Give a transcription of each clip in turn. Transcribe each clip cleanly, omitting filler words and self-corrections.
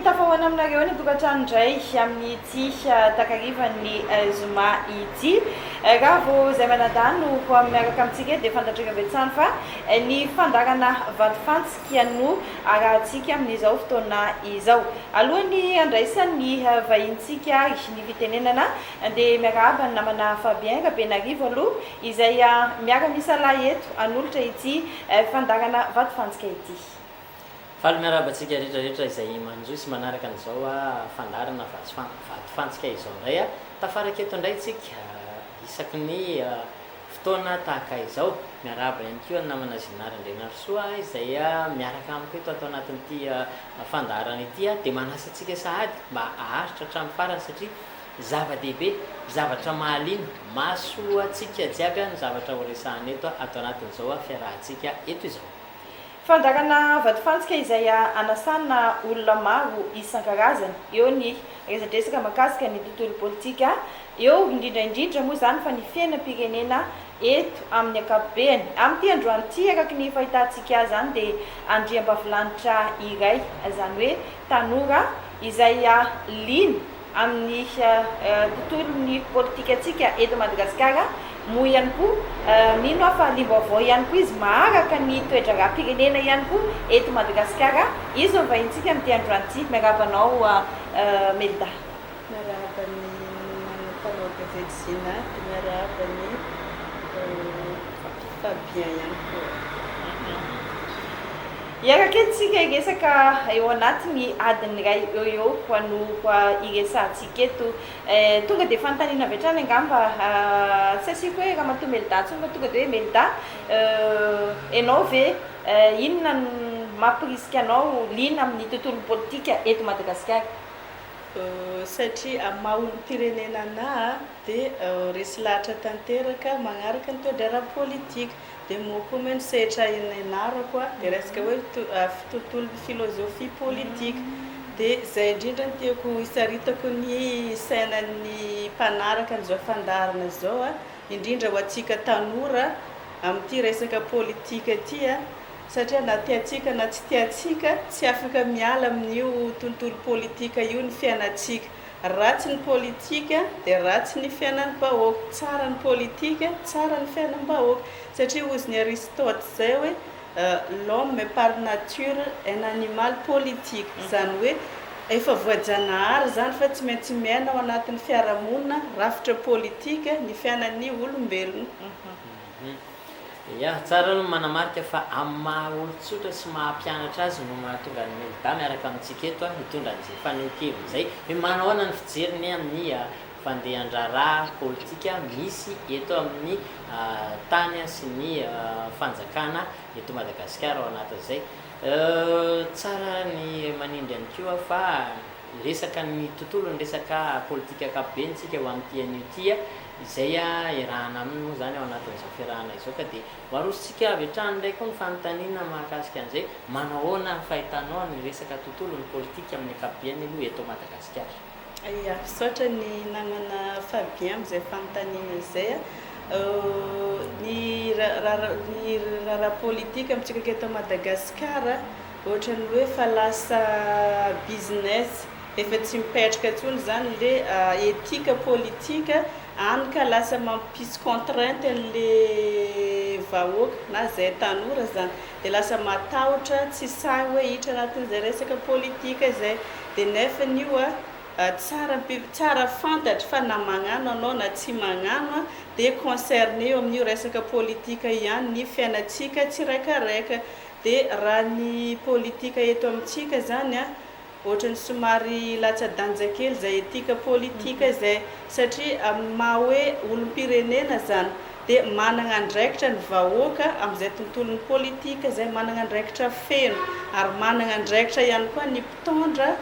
tafahoana aminareo ny tokantrano indray amin'ny ity takarivan'ny zoma ity raha vao izay manadano ho miaraka amintsika dia fantatrika betsany fa ny fandarana vatofantsika no arahantsika amin'izao fotoana izao. Alohany andraisan'ny vahintsika ny fitenenana dia miarahaba ny namana Fabien Rabenarivo aloha izay miara-misalahy eto anolotra ity fandarana vatofantsika ity. Faly miarabantsika rehetrarehetra izay manjoy sy manaraka an'izao fandarana vatofantsika izao indray tafaraka eto indray tsika isaky ny fotoana tahaka izao miarahaba ihany koa ny namana Zinara Andrianarsoa izay miaraka amiko eto atao anatin'ity fandarana ity dia manasa antsika sahady mba aharitra hatramin'ny farany satria zava-dehibe zavatra mahaliana maso atsika jiaby ny zavatra horesahana eto atao anatin'izao fiarahantsika eto izao. Fandarana vatofantsika izay anasana olona maro isan-karazany eo ny resadresaka mahakasika ny tontolo politika eo indrindraindrindra moa zany fa ny fiainam-pirenena eto amin'ny ankapobeny amin'ity androany ity araky ny fahitantsika zany dia andriam-bavilanitra iray zany hoe tanora izay lina amin'ny tontolon'ny politika atsika eto Madagasikara moa ihany koa mino afa limbavao ihany koa izy maharaka ny toedraram-pirenena ihany koa eto Madagasikara izy no vahintsika amin'ity androany ity miarabanao Melda. Miarahaba ny manampanao gazety Zina, miarahaba ny Fabien ihany koa. Iaraka etsika iresaka eo anatiny adiny iray eo ho ano iresantsika eto tonga dia fanontaniana avy hatrany angamba tsy asiko hoe raha matoa Melda ntsony fa tonga dia hoe Melda ianao ve inona mampirisika anao lina amin'ny tontolo politika eto Madagasikara? Satria maha-olom-pirenena anahy dia resy lahatra tanteraka magnaraka ny toedraram-politika dia moa koa moa ny sehatra ianarako dia resaka hoe tontolo filozofia politika dia izay indrindra ny tiako hisaritako ny sainan'ny mpanaraka n'izao fandarana izao indrindra ho antsika tanora amin'ity resaka politika ity satria na tiatsika na tsy tiatsika tsy afaka miala amin'io tontolo politika io ny fiainatsika. Ratsy ny politika dia ratsy ny fiainan'ny bahoaka, tsara ny politika tsara ny fiainam-bahoaka satria ozy ny Aristote zay hoe l'homme par nature un animal politique zany hoe efa voajanahary zany fa tsy maintsy miaina ao anatin'ny fiarahamonina rafitra politika ny fiainan'ny olombelona. Ya tsara no manamarika fa amin'ny maha-olon-tsotra sy mahampianatra azy no mahatonga ny Melda miaraka amintsika eto hitondra an'izay fanehonkevina izay hoe manahoana ny fijeriny amin'ny fandehan-draharaha politika misy eto amin'ny tany sy ny fanjakana eto Madagasikara ao anatin'izay. Tsara ny manindry any koa fa resaka ny tontolo ny resaka politika akapobentsika ho amin'ity an'ity izay irahana aminy moa zany ao anatin'izao fiarahana izao ka dia marositsika avy hatrany indray koa ny fanontaniana mahakasika an'izay manahoana ny fahitanao ny resaka tontolo ny politika amin'ny ankapobeny aloha eto Madagasikara. Ia, misaotra ny namana Fabien amin'izay fanontaniana izay ny raharaha politika amintsika eto Madagasikara ohatran'ny hoe fa lasa business efa tsy mipetraka intsony zany le etika politika any ka lasa mampisy contrainte an'le vahoaka na zay tanora zany dia lasa matahotra tsy sahy hoe hiditra anatin'izay resaka politika izay dia nefany io tsara fantatra fa na magnano anao na tsy magnano dia concerné eo amin'io resaka politika ihany ny fiainatsika tsiraikaraika. Dia raha ny politika eto amintsika zany ohatrany somary latsa-danja kely zay etika politika zay satria maha hoe olom-pirenena zany dia manana andraikitra ny vahoaka amin'izay tontolon'ny politika zay manana andraikitra feno ary manana andraikitra ihany koa ny mpitondra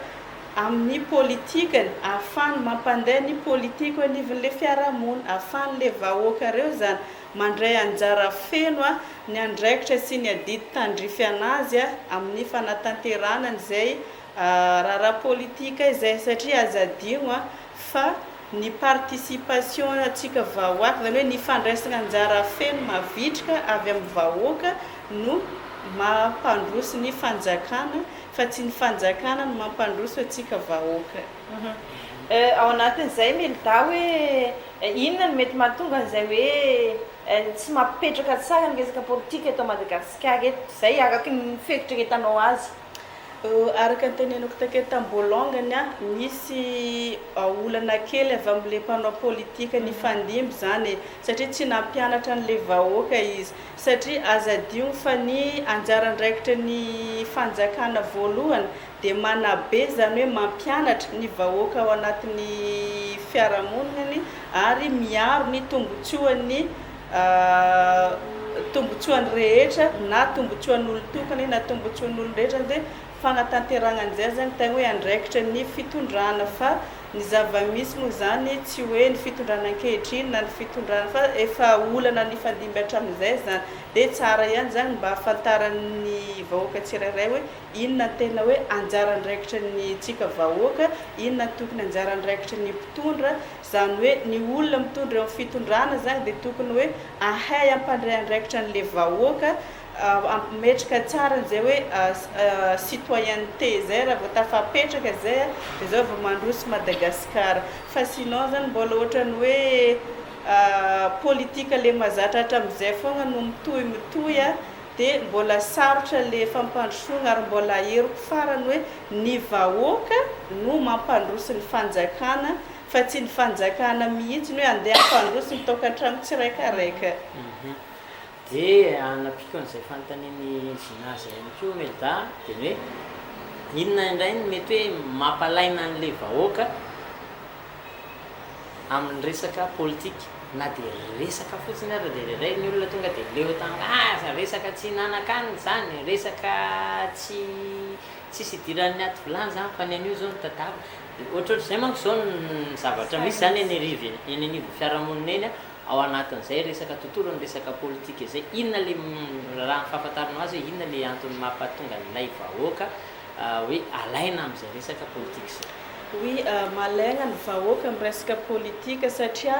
amin'ny politikany ahafahany mampandeha ny politika ho anivon'le fiarahamonina ahafahan'le vahoaka reo zany mandray anjara feno ny andraikitra sy ny adidy tandrify anazy amin'ny fanatanteranany zay raharaha politika izay satria aza adino fa ny participation atsika vahoaka zany hoe ny fandraisana anjara feno mavitrika avy amin'ny vahoaka no mampandroso ny fanjakana fa tsy ny fanjakana no mampandroso atsika vahoaka. Ao anatin'izay Melda hoe inona no mety mahatonga an'izay hoe tsy mampipetraka tsara ny resaka politika eto Madagasikara eto, izay araky ny fieritreretanao azy. Araka ny teneniko take tambolongany a misy olana kely avy amin'le mpanao politika ny fandimby zany satria tsy nampianatra an'le vahoaka izy satria azadio fa ny anjarandraikitra ny fanjakana voalohany dia manabe zany hoe mampianatra ny vahoaka ao anatin'ny fiarahamoniny ary miaro ny tombotsoan'ny rehetra na tombotsoan'olo tokany na tombotsoan'olo rehetra dia fanatanteranan'izay zany tegna hoe andraikitra ny fitondrana fa ny zava-misy moa zany tsy hoe ny fitondrana ankehitriny na ny fitondrana fa efa olana ny fandimby hatramin'izay zany dia tsara ihany zany mba ahafantaran'ny vahoaka tsirairay hoe inona tena hoe anjarandraikitra ny tsika vahoaka, inona tokony anjarandraikitra ny mpitondra, zany hoe ny olona mitondra eo amin'ny fitondrana zany dia tokony hoe ahay ampandray andraikitra an'le vahoaka metrika tsara zay hoe citoyenneté zay raha vao tafapetraka zay dia zao vao mandroso Madagasikara fa sinon zany mbola ohatrany hoe politika le mazatra hatramin'izay foana no mitohy dia mbola sarotra le fampandrosoana ary mbola heriko farany hoe ny vahoaka no mampandroso ny fanjakana fa tsy ny fanjakana mihitsy ny hoe andeha ampandroso ny tokantrano tsiraikaraika. Dia anapiko an'izay fanontaniany zinazy ihany koa Melda dia hoe inona indray no mety hoe mampalaina an'le vahoaka amin'ny resaka politika na dia resaka fotsiny ary dia ray ny olona tonga dia leo tanga resaka tsy nanan-kanina zany, resaka tsisy idiran'ny aty vilany zany fa ny an'io zao ny tantara dia ohatrohatr'izay manko zao ny zavatra misy zany eny anivo fiarahamonina eny ao anatin'izay resaka tontolo ny resaka politika izay inona le raha fahafantaranao azy hoe inona le antony mampatonga nylay vahoaka hoe alaina amin'izay resaka politika izay. Oui, malaina ny vahoaka amin'ny resaka politika satria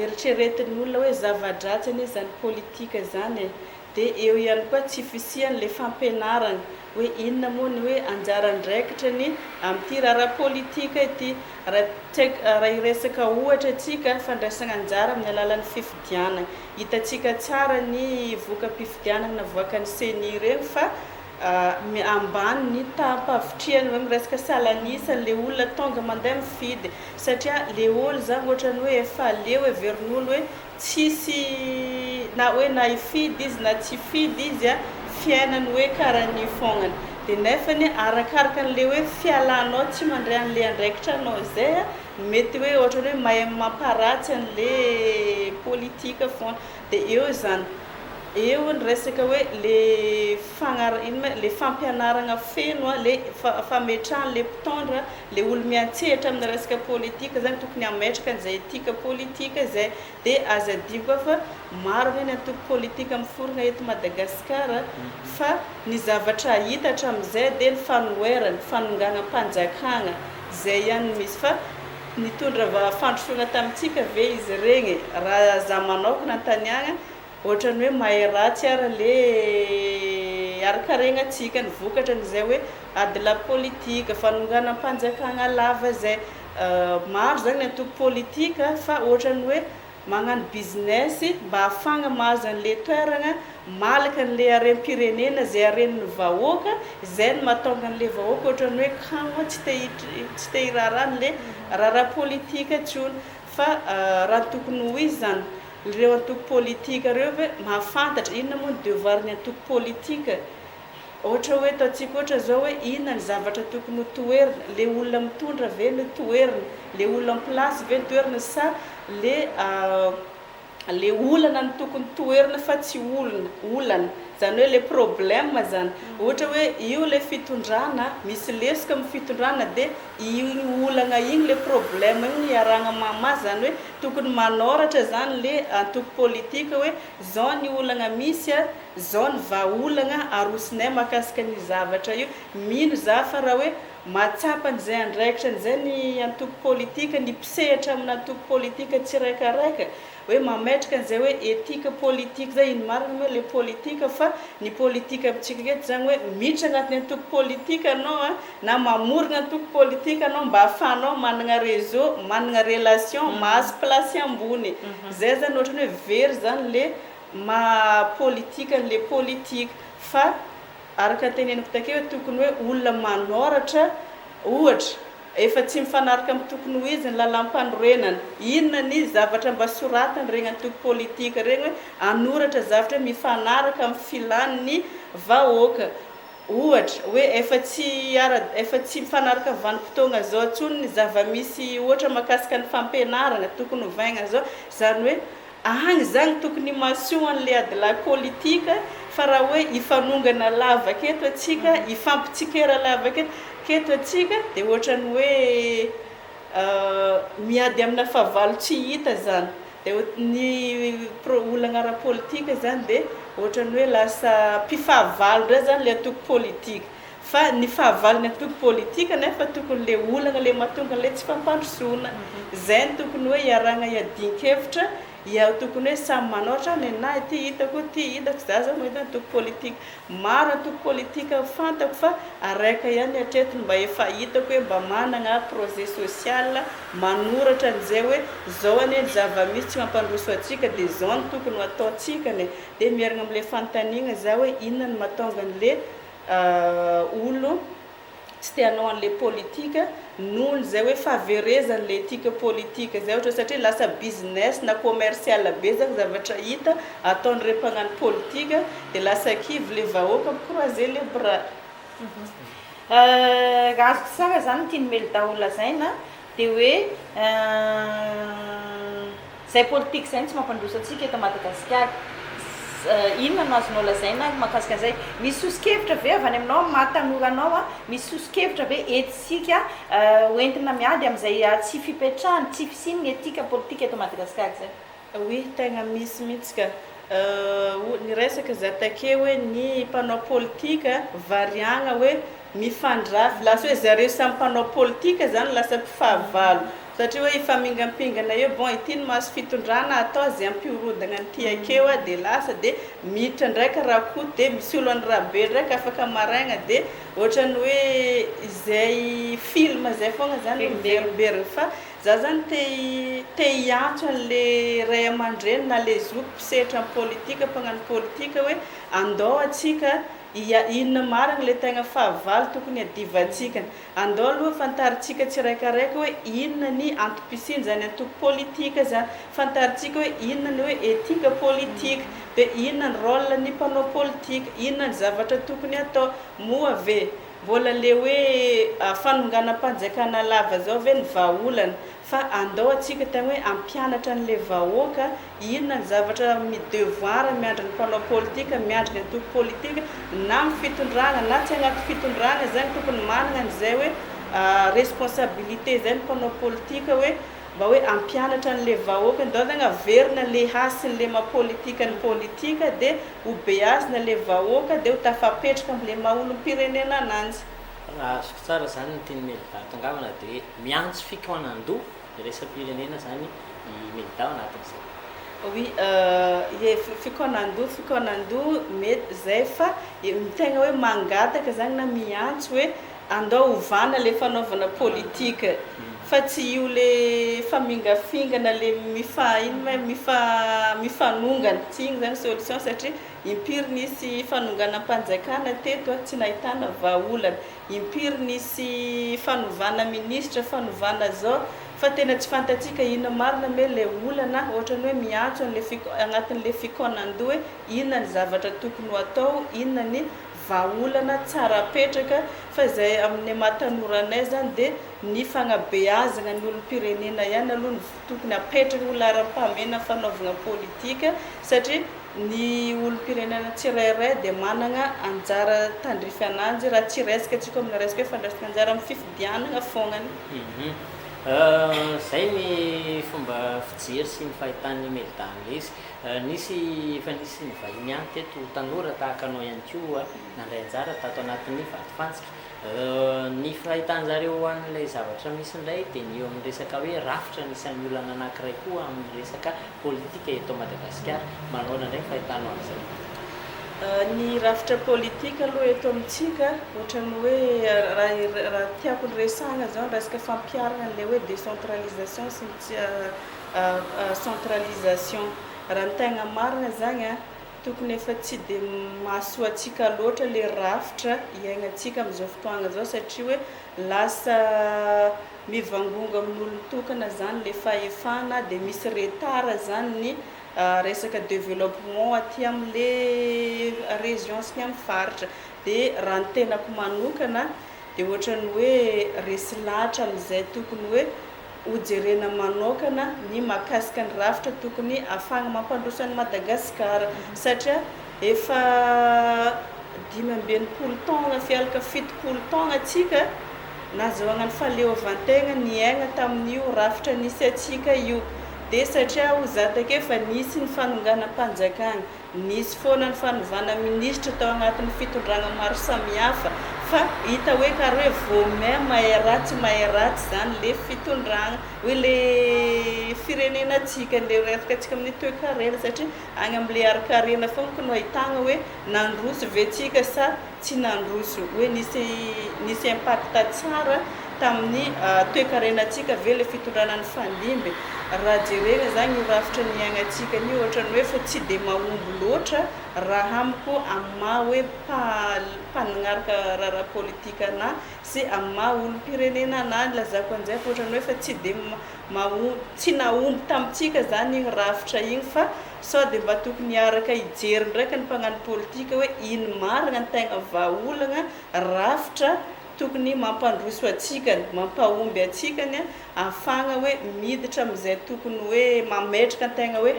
eritreretin'ny olona hoe zava-dratsy anie zany politika zany dia eo ihany koa tsy fisian'le fampianarana hoe inona moa ny hoe anjarandraikitra ny amin'ity raharaha politika ity raha iresaka ohatra atsika fandraisana anjara amin'ny alalan'ny fifidianana hitatsika tsara ny voka-pifidianana navoakan'ny CENI ireny fa ambany ny tampavitriany hoe miresaka salan'isan'le olona tonga mandeha mifidy satria le olo zany ohatrany hoe efa leo heverin'olo hoe tsisy na hoe na hifidy izy na tsy fidy izy fiainany hoe karaha ny fognany dia nefany arakaraka an'le hoe fialanao tsy mandray an'le andraikitra anao zay mety hoe ohatrany hoe mahay mamparatsy an'le politika foana dia eo zany eo ny resaka hoe le fampianarana feno le fametrahan'le mpitondra le olo miantsehatra amin'ny resaka politika zany tokony ametraka an'izay etika politika zay dia azadio koa fa maro ny antoko politika miforona eto Madagasikara fa ny zavatra hita hatramin'izay dia ny fanoherana fanonganam-panjakana zay ihany misy fa nitondra fandrosoana tamintsika ve izy regny raha za manokana antaniagna ohatrany hoe mahay ratsy ary le arakaregna atsika ny vokatra n'izay hoe ady la politika fanonganam-panjakana lava zay maro zany ny antoko politika fa ohatrany hoe magnano business mba ahafagna mahazo an'le toerana malaka an'le harem-pirenena zay haren'ny vahoaka zay no mahatonga an'le vahoaka ohatrany hoe kamo tsy te hiraran'le raharaha politika intsony fa raha tokony ho izy zany ireo antoko politika reo hoe mahafantatra inona moa ny devoirny antoko politika ohatra hoe ataontsika ohatra zao hoe inona ny zavatra tokony ho toerina le olona mitondra ve no toerina le olona en place ve no toerina sa le olana no tokony toerina fa tsy olana zany hoe le problème zany ohatra hoe io le fitondrana misy lesika amin'ny fitondrana dia io olana igny le problème igny iaragna mama zany hoe tokony manoratra zany le antoko politika hoe zao ny olana misy zao ny vahaolana arosinay mahakasika ny zavatra io mino za fa raha hoe matsapan'izay andraikitra n'izay ny antoko politika ny mpisehatra amina antoko politika tsiraikaraika hoe mametraka an'izay hoe etika politika zay ino marina hoe le politika fa ny politika amintsika eto zany hoe miditra agnatin'ny antoko politika anao a na mamorona antoko politika anao mba ahafahanao manana réseau manana relation mahazo place ambony zay zany ohatrany hoe very zany le politika le politika fa araka teneniko takeo hoe tokony hoe olona manoratra ohatra efa tsy mifanaraka amin'ny tokony ho izy ny lalam-panorenana inona ny zavatra mba soratany regny antoko politika regny hoe anoratra zavatra mifanaraka amin'ny filan'ny vahoaka ohatra hoe efa tsy mifanaraka vanim-potoagna zao ntsony ny zava-misy ohatra mahakasika ny fampianarana tokony hovaigna zao zany hoe agny zany tokony masoa an'le adila politika fa raha hoe ifanongana lava keto atsika ifampitsikera lava keto atsika dia ohatrany hoe miady amina fahavalo tsy hita zany dia ny olana ara-politika zany dia ohatrany hoe lasa mpifahavalo ndray zany le antoko politika fa ny fahavalony antoko politika nefa tokony le olana le mahatonga le tsy fampandrosoana zay ny tokony hoe iaragna iadinkevitra ia tokony hoe samy manoatra ny na ty hitako za zao mahita antoko politika maro antoko politika fantako fa araika ihany hatretiny mba efa hitako hoe mba manana projet social manoratra an'izay hoe zao anie ny zava-misy tsy mampandroso atsika dia zao ny tokony ho ataotsika ne dia miaragna amin'le fanontaniana za hoe inona ny mahatonga an'le olo tsy tianao an'le politika noho zay hoe fahaverezan'le etika politika zay ohatra satria lasa business na commercial be zany zavatra hita ataon'ireo mpagnano politika dia lasa kivy le vahoaka microiser le bras raha azoko tsara zany tiany mely daholo zaina dia hoe zay politika zay tsy mampandroso atsika eto Madagasikara inona no azonao lazaina mahakasika an'izay misy sosikevitra ve avy any aminao mahatanoranao a misy sosikevitra ve etsika hoentina miady amin'izay tsy fipetrahany tsy fisininy etika politika eto Madagasikara zay oui tegna misy mihitsy ka ny resaka za takeo hoe ny mpanao politika variagna hoe mifandrafy lasa hoe zareo samy mpanao politika zany lasa mpifahavalo satria hoe ifamingam-pingana eo bon ity ny mahazo fitondrana atao zay ampihorodana ny akeo a dia lasa dia miditra ndraika raha koa dia misy olo any rahabe ndraika afaka maraigna dia ohatrany hoe izay film zay foagna zany miberibery fa za zany te hiantso an'le ray aman-dreny na le zoky mpisehatra amin'ny politika mpagnano politika hoe andao atsika inona marina le tegna fahavalo tokony adivantsika andao aloha fantaritsika tsiraikaraika hoe inona ny antom-pisiny zany antoko politika zany fantaritsika hoe inona ny hoe etika politika dia inona ny rôle ny mpanao politika inona ny zavatra tokony atao moa ve mbola le hoe fanonganam-panjakana lava zao ve ny vahaolana fa andao atsika tegna hoe ampianatra an'le vahoaka inona ny zavatra midevoir miandry ny mpanao politika miandry ny antoko politika na mifitondrana na tsy agnaty fitondrana zany tokony manana an'izay hoe responsabilité zay ny mpanao politika hoe mba hoe ampianatra an'le vahoaka ndao zany averina le hasin'le mapolitika ny politika dia ho beazina le vahoaka dia ho tafapetraka amin'le maolom-pirenena ananjy raha azoko tsara zany ny tiany melitangavana dia miantso fikoanan-doha resam-pirenena zany melitao anatin'izay oui fikoanan-doha mety zay fa tegna hoe mangataka zany na miantso hoe andao hovana le fanaovana politika fa tsy io le famingafingana le mifanongana tsy igny zany solution satria impiry nisy fanonganam-panjakana teto tsy nahitana vahaolana impiry nisy fanovana ministra fanovana zao fa tena tsy fantatsika inona marina me le olana ohatrany hoe miantso agnatin'le fikoanan-doha hoe inona ny zavatra tokony ho atao inona ny vahaolana tsara petraka fa zay amin'ny mahatanoranay zany dia ny fagnabeazana ny olom-pirenena ihany aloha ny tokony apetraka olaram-pahamena fanaovana politika satria ny olom-pirenena tsirairay dia manana anjara tandrify ananjy raha tsy resaka atsika amina resaka hoe fandraisaka anjara amin'ny fifidianana fognany zay ny fomba fijery sy ny fahitan'ny melitana izy nisy ny vahiny ihany teto tanora tahaka anao ihany koa nandray anjara tato anatin'ny vatifantsika ny fahitan'zareo hoan'ilay zavatra misy indray dia ny eo amin'ny resaka hoe rafitra nisan'ny olana anankiray koa amin'ny resaka politika eto Madagasikara. Manaona ndray fahitanao an'izay? Ny rafitra politika aloha eto amintsika ohatrany hoe raha tiako ny resahana zao resaka fampiarana an'ilay hoe décentralisation sy centralisation. Raha ny tegna marina zany a tokony efa tsy dia mahasoa antsika loatra le rafitra iainantsika amin'izao fotoagna zao satria hoe lasa mivangongo amin'olon tokana zany le fahefana dia misy retard zany ny resaka développement aty amin'le région sy ny amin'ny faritra. Dia raha ny tenako manokana dia ohatrany hoe resy lahatra amin'izay tokony hoe hojerena manokana ny mahakasika ny rafitra tokony ahafahana mampandroso an'i Madagasikara satria efa 15 taona fialaka 70 taona atsika nahazoana ny fahaleovantegna ny aigna tamin'io rafitra nisy atsika io. Dia satria ho zataka efa nisy ny fanonganam-panjakana, nisy foana ny fanovana ministra tao agnatin'ny fitondrana maro samihafa fa hita hoe karaha hoe vomain mahay ratsy zany le fitondrana hoe le firenenantsika le resaka atsika amin'ny toe-karena satria agny amin'le ari-karena foana no ahitana hoe nandroso ve tsika sa tsy nandroso, hoe nisy impact tsara tamin'ny toe-karenantsika ve le fitondrana ny fandimby. Raha jerena zany rafitra ny iainantsika ny ohatrany hoe fa tsy dia mahomby loatra raha amiko amin'ny maha hoe mpanagnaraka raharaha politika na sy amin'ny maha olom-pirenena na lazako an'izay fa ohatrany hoe fa tsy dia tsy nahomby tamintsika zany igny rafitra igny fa sao dia mba tokony hiaraka hijery ndraiky ny mpagnano politika hoe ino marina ny tegna vahaolagna rafitra tokony mampandroso atsikany, mampahomby atsikany ahafahana hoe miditra amin'izay tokony hoe mametraka an-tegna hoe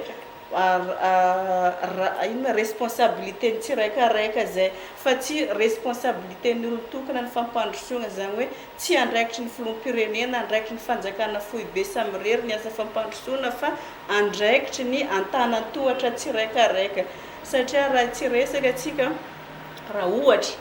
ino responsabilité ny tsiraikaraika zay fa tsy responsabilité ny olo tokana ny fampandrosoana zany hoe tsy andraikitry ny filoham-pirenena andraikitry ny fanjakana fohibe samirery ny asa fampandrosoana fa andraikitry ny antanan-tohatra tsiraikaraika satria raha tsy resaka atsika raha ohatra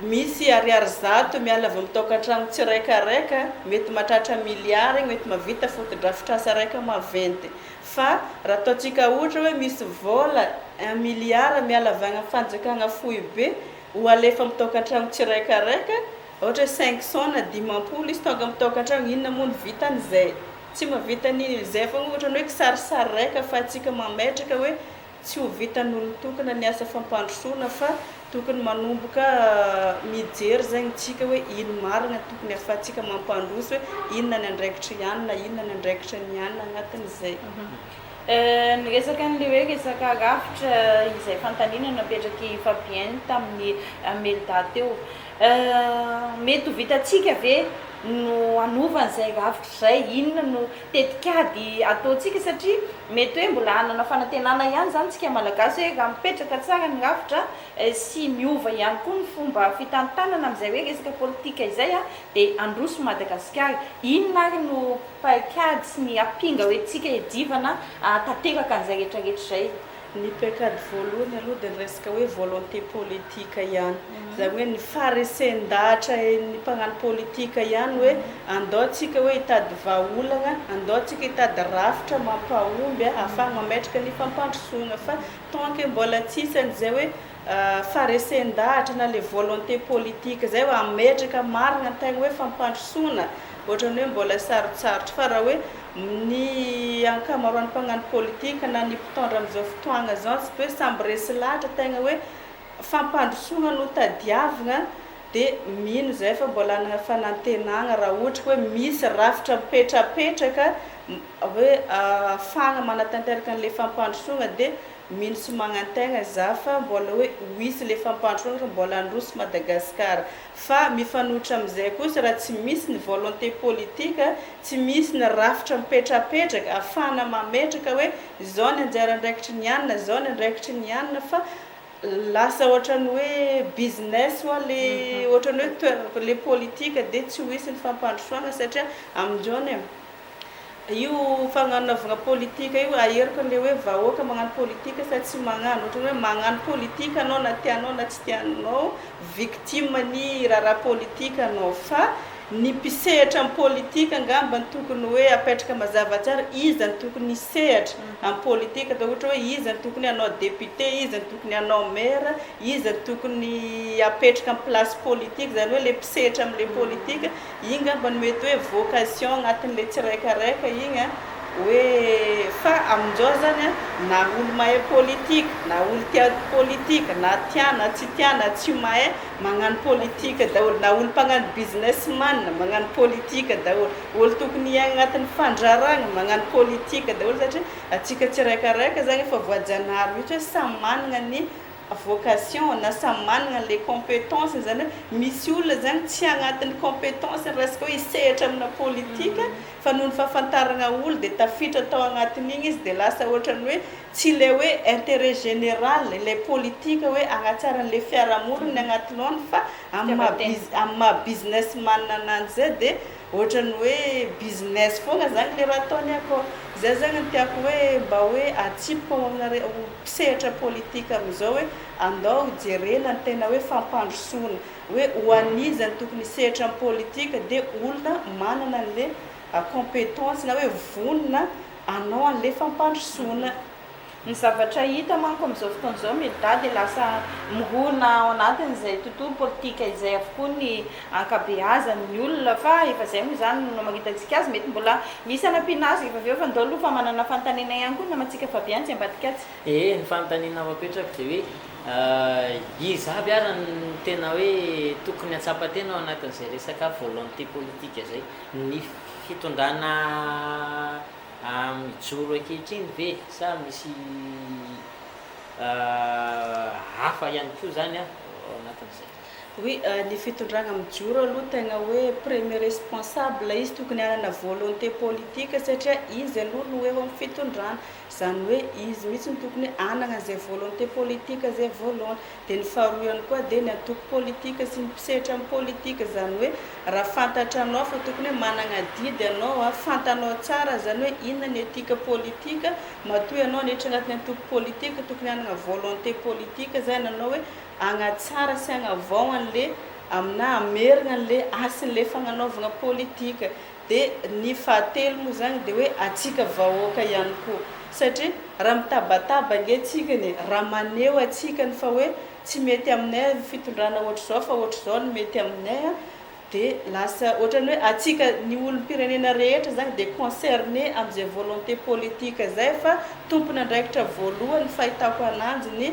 misy ariary zato miala avy mitokantrango tsiraikaraika mety mahatratra miliara igny mety mavita fotodrafitrasa raika maventy fa raha ataontsika ohatra hoe misy vola 1 miliara miala avy agny fanjakana fohibe ho alefa mitokantrango tsiraikaraika ohatra 500 na 50 izy tonga mitokantrango inona moa ny vitan'izay tsy mavita niny zay foagna ohatra hoe kisarisary raika fa atsika mametraka hoe tsy ho vitan'olo tokana ny asa fampandrosoana fa tokony manomboka mijery zagny tsika hoe ino marina tokony ahafahantsika mampandroso hoe inona ny andraikitra ihany na inona ny andraikitra ny ihany agnatin'izay. Ny resaka n'le hoe resaka rafitra izay fantanina napetraky Fabien tamin'ny Melda teo mety ho vitantsika ve no anovan'izay rafitra zay, inona no tetikady ataontsika satria mety hoe mbola hanana fanantenana ihany zany tsika malagasy hoe raha mipetraka tsara ny rafitra sy miova ihany koa ny fomba fitantanana amin'izay hoe resaka politika izay dia androso Madagasikara. Inona ary no paikady sy ny ampinga hoe tsika edivana tanteraka an'izay rehetrarehetra zay? Ny paikady voalohany aloha dia ny resaka hoe volonté politika ihany zany hoe ny faharesen-dahatra ny mpagnano politika ihany hoe andao tsika hoe hitady vahaolagna, andao tsika hitady rafitra mampahomby ahafahana mametraka ny fampandrosoana fa tant que mbola tsisy an'izay hoe faharesen-dahatra na le volonté politika zay hoe ametraka marina an-tegna hoe fampandrosoana ohatrany hoe mbola sarotsarotra fa raha hoe ny ankamaroan'ny mpagnano politika na ny mpitondra amin'izao fotoagna zao sy hoe samby resy lahatra tegna hoe fampandrosoana no tadiavina dia mino zay fa mbola hanana fanantenana raha ohatra hoe misy rafitra mipetrapetraka hoe ahafahana manatanteraka an'le fampandrosoana dia mino sy magnantegna za fa mbola hoe hoisy le fampandrosoana mbola androso Madagasikara fa mifanohitra amin'izay kosa raha tsy misy ny volonté politika tsy misy ny rafitra mipetrapetraka ahafahana mametraka hoe zao ny anjara andraikitry ny anina zao ny andraikitry ny anina fa lasa ohatrany hoe business hoa le ohatrany hoe le politika dia tsy hoisy ny fampandrosoana satria amin'izao io fagnanaovagna politika io aheriko le hoe vahoaka magnano politika sa tsy magnano ohatran'ny hoe magnano politika anao na tianao na tsy tianao victime ny raharaha politika anao fa ny mpisehatra amin'ny politika angamba ny tokony hoe apetraka mazava tsara iza ny tokony hisehatra amin'ny politika da ohatra hoe iza ny tokony hanao député iza ny tokony hanao maire iza ny tokony apetraka amin'ny place politique zany hoe le mpisehatra amin'le politika igny ngamba ny mety hoe vocation agnatin'le tsiraikaraika igny hoe fa amin'izao zany na olo mahay politika na olo tia politika na tiana tsy tiana tsy mahay magnano politika daholo na olo mpagnano businessman magnano politika daholo olo tokony iaigna agnatin'ny fandraragna magnano politika daholo satria atsika tsiraikaraika zany efa voajanahary mihitsy hoe samy managna ny vocation na samy managna les compétences zany hoe misy olona zany tsy agnatin'ny compétence resaka hoe hisehatra amina politika fa noho ny fahafantarana olo dia tafiditra tao agnatin'igny izy dia lasa ohatrany hoe tsy le hoe intérêt général le politika hoe agnatsara an'le fiarahamonina agnatin'ny ao fa amin'ny maha businessman ananjy zay dia ohatrany hoe business fogna zany le raha ataony akao zay zany ny tiako hoe mba hoe atsipiko aminare mpisehatra politika amin'izao hoe andao jerena ny tena hoe fampandrosoana hoe ho an'iza ny tokony hisehatra amin'ny politika dia olona manana an'le compétence na hoe vonona anao an'le fampandrosoana ny zavatra hita manko amin'izao fotoan'izao milità dia lasa mihorona ao anatin'izay tontolo politika izay avokoa ny ankabeazan'ny olona fa efa zay moa zany no magnitantsika azy mety mbola misy anampinazy efa aveo fa ndao aloha fa manana fantanina ihany koa namantsika fabiantsy ambadika atsy ny fantanina mapetraka dia hoe izy aby ara ny tena hoe tokony atsapatena ao anatin'izay resaka volonté politika zay ny fitondrana mijoro ankehitriny ve sa misy hafa ihany koa zany ao anatin'izay oui ny fitondrana mijoro aloha tegna hoe premier responsable izy tokony hanana volonté politique satria izy aloha no hoe amin'ny fitondrana zany hoe izy mihitsy ny tokony anana zay volonté politique zay voalohany dia ny faharoa ihany koa dia ny antoko politika sy ny mpisehatra amin'ny politika zany hoe raha fantatra anao fa tokony hoe manana didy anao fantanao tsara zany hoe inona ny etika politika matoy anao netra agnatin'ny antoko politika tokony hanana volonté politique zany anao hoe agnatsara sy agnavao an'le amina amerina an'le asin'le fagnanaovana politika dia ny fahatelo moa zany dia hoe atsika vahoaka ihany koa satria raha mitabataba angetsikany raha maneho atsikany fa hoe tsy mety aminay fitondrana ohatr'izao fa ohatr'izao no mety aminay dia lasa ohatrany hoe atsika ny olom-pirenena rehetra zany dia concerné amin'izay volonté politika zay fa tompony andraikitra voalohany fahitako ananjy ny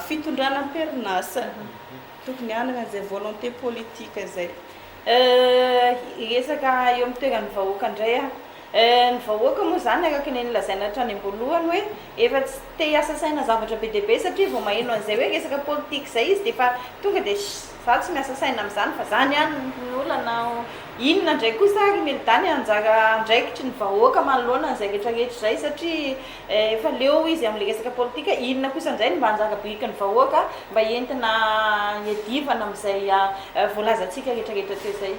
fitondrana am-perinasa tokony hanana zay volonté politika zay resaka eo amin'ny toeran'ny vahoaka indray ny vahoaka moa zany araka ny lazaina hatrany am-boalohany hoe efa tsy te hiasa saina zavatra be dia be satria vao maheno an'izay hoe resaka politika zay izy dia efa tonga dia za tsy miasa saina amin'izany fa zany ihany ny olana inona ndraiky kosa ary militany anjara andraikitry ny vahoaka manoloana an'izay rehetrarehetra zay satria efa leo izy amin'le resaka politika inona kosa an'izay mba anjara briky ny vahoaka mba entina hiadivana amin'izay voalazantsika rehetrarehetra teo zay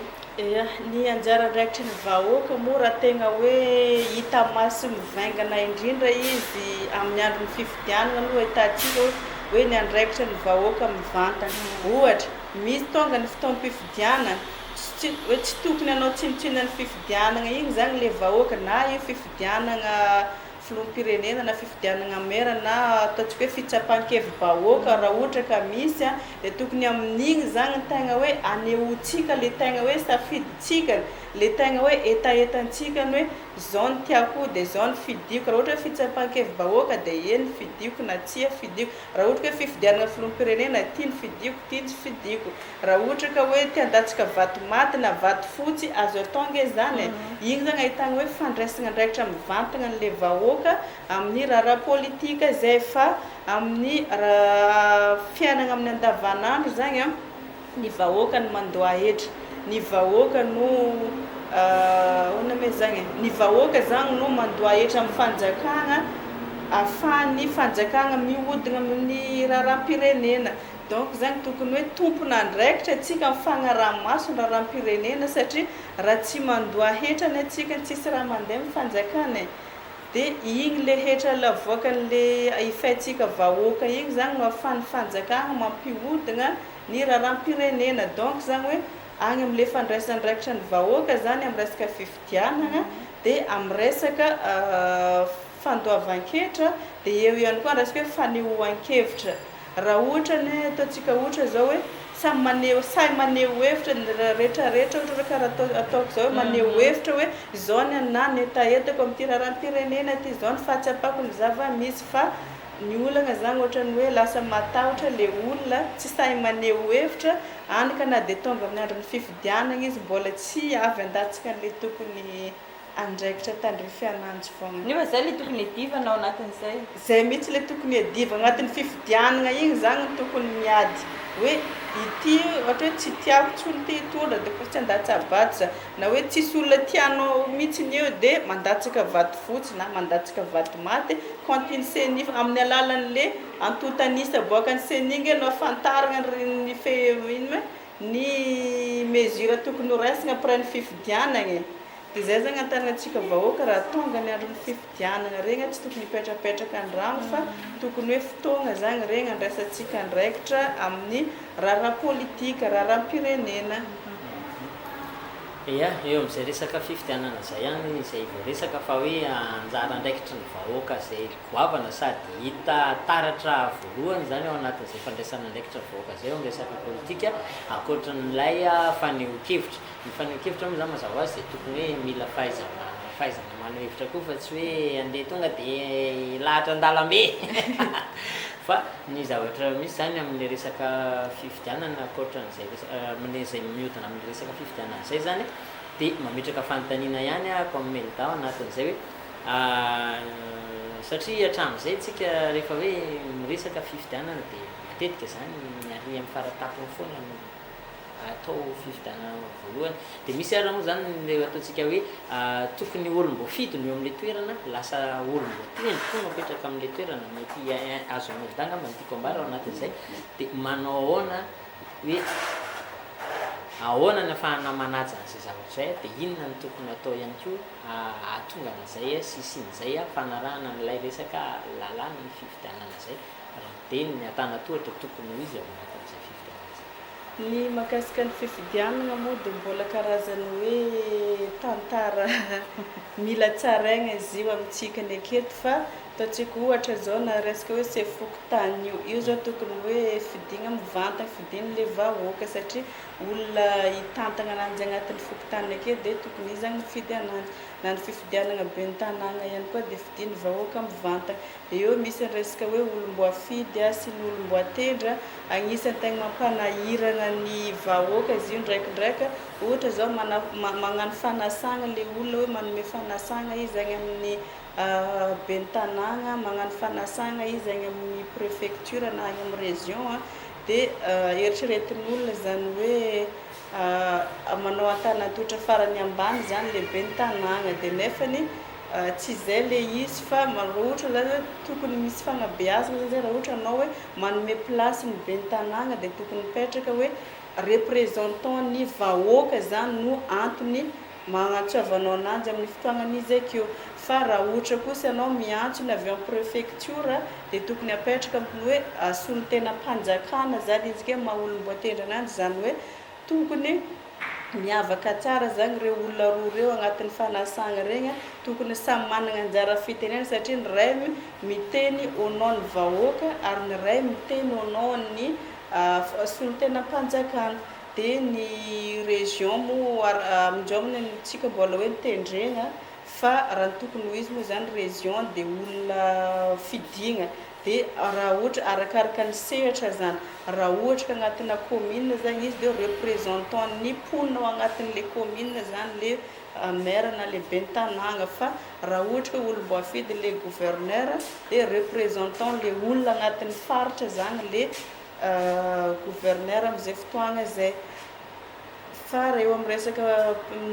ny anjara andraikitry ny vahoaka moa raha tegna hoe hita maso mivaingana indrindra izy amin'ny andro ny fifidianana no hitantsika hoe ny andraikitra ny vahoaka mivantana ohatra misy tonga ny fotoam-pifidianana hoe tsy tokony anao tsinotsinona ny fifidianana igny zany le vahoaka na io fifidianana filoham-pirenena na fifidianana mera na ataontsika hoe fitsapan-kevim-bahoaka raha ohatra ka misy dia tokony amin'igny zany ny tegna hoe anehoantsika le tegna hoe safiditsika le tegna hoe etaetantsika ny hoe zao ny tiako dia zao ny fidiko raha ohatra hoe fitsapan-kevim-bahoaka dia eny fidiko na tsia fidiko raha ohatra hoe fifidianana filoham-pirenena ty ny fidiko ty tsy fidiko raha ohatra ka hoe tiandatsika vato maty na vato fotsy azo atonga zany igny zany ahitana hoe fandraisana andraikitra mivantana n'le vahoaka amin'ny raharaha politika zay fa amin'ny raha fiainana amin'ny andavanandro zany ny vahoaka no mandoa hetra ny vahoaka no ona me zany ny vahoaka zany no mandoa hetra amin'ny fanjakana ahafahany fanjakagna mihodina amin'ny raharam-pirenena donc zany tokony hoe tompona andraikitra atsika amin'ny fagnaraha-maso ny raharam-pirenena satria raha tsy mandoa hetrany atsika tsisy raha mandeha amin'ny fanjakana dia igny le hetra lavoakan'le ifaitsika vahoaka igny zany no ahafahan'ny fanjakagna mampihodina ny raharam-pirenena donc zany hoe agny amin'le fandraisandraikitra ny vahoaka zany amin'ny resaka fifidianana dia amin'ny resaka fandoavan-kevitra dia eo ihany koa resaka hoe fanehoan-kevitra raha ohatra ny ataontsika ohatra zao hoe samy maneho hevitra rehetrarehetra ohatra karaha ataoko zao hoe maneho hevitra hoe zao ny anay etaetako amin'ity raharam-pirenena ty zao ny fahatsapako ny zava-misy fa ny olana zany ohatrany hoe lasa matahotra le olona tsy sahy maneho hevitra anyka na dia tonga amin'ny andron'ny fifidianana izy mbola tsy avy andatsika an'le tokony andraikitra tandrify ananjy foagna nefa zay le tokony hedivanao anatin'izay zay mihitsy le tokony hediva agnatin'ny fifidianana igny zany tokony miady hoe ity ohatra hoe tsy tiako tsolo ty tondra dia fa tsy andatsabatsy na hoe tsisy olona tianao mihitsy ny eo dia mandatsika vato fotsy na mandatsika vato maty continue seni amin'ny alalan'le antotanisa boaka ny seni igny no afantarana ny mesure tokony ho raisina après ny fifidianana dia zay zany antanantsika vahoaka raha tonga ny andron'ny fifidianana regny tsy tokony hipetrapetraka andrano fa tokony hoe fotoana zany regny andraisantsika andraikitra amin'ny raharaha politika raharam-pirenena ia eo amin'izay resaka fifidianana zay ihany izay voaresaka fa hoe anjara andraikitra ny vahoaka zay goavana sady hita taratra voalohany zany ao anatin'izay fandraisana andraikitra ny vahoaka zay eo amin'ny resaka politika ankoatran'ilay fanehoan-kevitra ny fanehoan-kevitra moa zany mazava azy dia tokony hoe mila fahaizana maneho hevitra koa fa tsy hoe andeha tonga dia lahatra an-dalambe fa ny zavatra misy zany amin'ny resaka fifidianana ankoatran'izay zay mihodina amin'ny resaka fifidianana zay zany dia mametraka fanontaniana ihany ako amin'ny melidao anatin'izay hoe satria hatramin'izay tsika rehefa hoe miresaka fifidianana dia matetika zany miarỳ amin'ny faratapony foana atao fifidianana voalohany dia misy ara moa zany le ataontsika hoe tokony olom-boafidiny eo amin'le toerana lasa olom-boateny koa mapetraka amin'le toerana mety azo melidana mantiako ambara ao anatin'izay dia manao ahoana hoe ahoana ny ahafahana manaja an'izay zavatra zay dia inona ny tokony atao ihany koa ahatonga an'izay sisin'izay fanarahana n'ilay resaka lalàna ny fifidianana zay raha dia ny atanatohatra tokony ho izy ao anatin'izay fifidianana zay ny mahakasika ny fifidianana moa dia mbola karazany hoe tantara mila tsaraigna izy io amintsika ny aketo fa ataontsika ohatra zao na resaka hoe se fokotany io zao tokony hoe fidigna mivantana fidin'le vahoaka satria olona hitantana ananjy agnatin'ny fokotany ake dia tokony izy zany mifidy ananjy na ny fifidianana be ny tanàna ihany koa dia fidiny vahoaka mivantana dia eo misy ny resaka hoe olom-boafidy sy ny olom-boatendra agnisan'ny tegna mampanahirana ny vahoaka izy io ndraikindraika ohatra zao magnano fanasagna le olona hoe manome fanasagna izy agny amin'ny be ny tanàna magnano fanasagna izy agny amin'ny préfecture na agny amin'ny région dia eritreretin'olona zany hoe manao antanatotra farany ambany zany le be ny tanàna dia nefany tsy zay le izy fa raha ohatra zany hoe tokony misy fanabeazana zay raha ohatra anao hoe manome place ny be ny tanàna dia tokony mipetraka hoe représentant ny vahoaka zany no antony magnatsoavanao ananjy amin'ny fotoagnan'izy akeo fa raha ohatra kosa ianao miantsona avy amin'ny préfecture dia tokony apetraka amin'ny hoe solon-tena mpanjakana zany izy ke maha olom-boatendry ananjy zany hoe tokony miavaka tsara zany reo olona roa reo agnatin'ny fanasagna regny tokony samy manana anjara fitenena satria ny ray miteny au nom ny vahoaka ary ny ray miteny au nom ny solon-tena mpanjakana dia ny région moa amin'izao tsika mbola hoe mitendregna fa raha ny tokony ho izy moa zany région dia olona fidigna dia raha ohatra arakaraka ny sehatra zany raha ohatra ka agnatina commune zany izy dia représentant ny mponina ao agnatin'le commune zany le maire na le be ny tanàna fa raha ohatra hoe olom-boafidy le gouverneur dia représentant le olona agnatin'ny faritra zany le gouverneur amin'izay fotoagna zay fa reo amin'ny resaka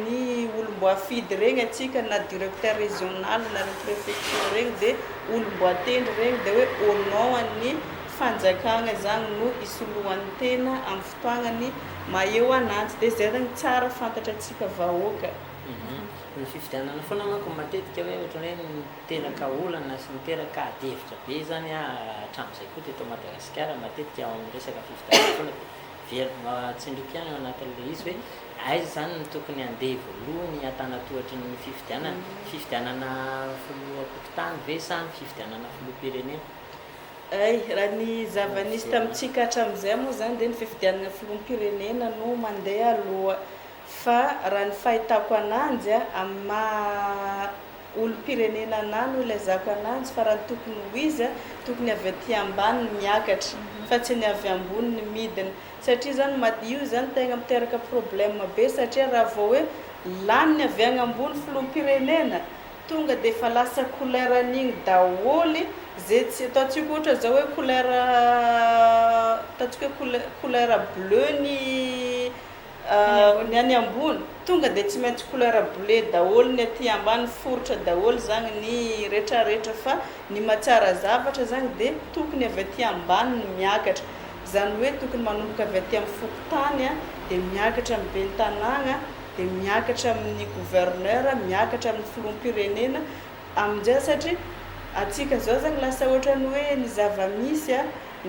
ny olombo afidy regny atsika na directeur régional na préfecture regny dia olombo atendry regny dia hoe au nom an'ny fanjakagna zany no isolohan'ny tena amin'ny fotoagnany maeo ananjy dia zay zany tsara fantatra atsika vahoaka. Ny fifidianana foana manko matetika hoe ohatran'ny hoe miteraka olana sy miteraka adevitra be zany hatramin'izay koa teto Madagasikara matetika ao amin'ny resaka fifidianana foana verina tsindriky ihany ao anatin'le izy hoe aiza zany no tokony andeha voalohany atanatohatry ny fifidianana filoha kokotany ve sa ny fifidianana filoham-pirenena? Raha ny zava-nisy tamintsika hatramin'izay moa zany dia ny fifidianana filoham-pirenena no mandeha aloha fa raha ny fahitako ananjy amin'ny olom-pirenena anany no ilazako ananjy fa raha tokony ho izy tokony avy aty ambany ny miakatra fa tsy ny avy ambony ny midina satria zany io zany tegna miteraka problème be satria raha vao hoe laniny avy agny ambony filoham-pirenena tonga dia efa lasa couleur an'igny daholy zay tsy ataontsika ohatra zao hoe couleur bleu ny any ambony tonga dia tsy maintsy couleur bleu daholo ny aty ambany foritra daholo zany ny rehetrarehetra fa ny mahatsara zavatra zany dia tokony avy aty ambany ny miakatra zany hoe tokony manomboka avy aty amin'ny fokotany dia miakatra amin'ny bentanàgna dia miakatra amin'ny gouverneur miakatra amin'ny filoham-pirenena amin'izay satria atsika zao zany lasa ohatrany hoe ny zava-misy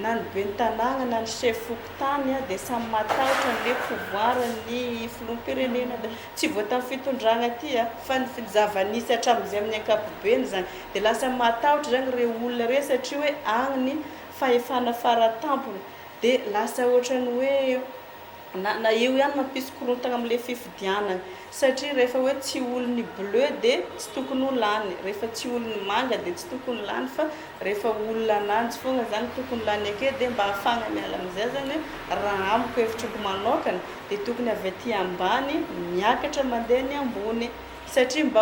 na ny bentanàgna na ny chef fokotany dia samy matahotra n'le pouvoir ny filoham-pirenena tsy voatan'ny fitondragna aty fa ny zava-nisy hatramin'izay amin'ny ankapobeny zany dia lasa matahotra zany reo olona re satria hoe agny ny fahefana faratampony dia lasa ohatrany hoe na eo ihany mampisy korontana amin'le fifidianana satria rehefa hoe tsy olony bleu dia tsy tokony ho lany rehefa tsy olony manga dia tsy tokony lany fa rehefa olona ananjy foagna zany tokony lany ake dia mba hafana miala amin'izay zany raha amiko hevitrako manokana dia tokony avy aty ambany miakatra mandeha ny ambony satria mba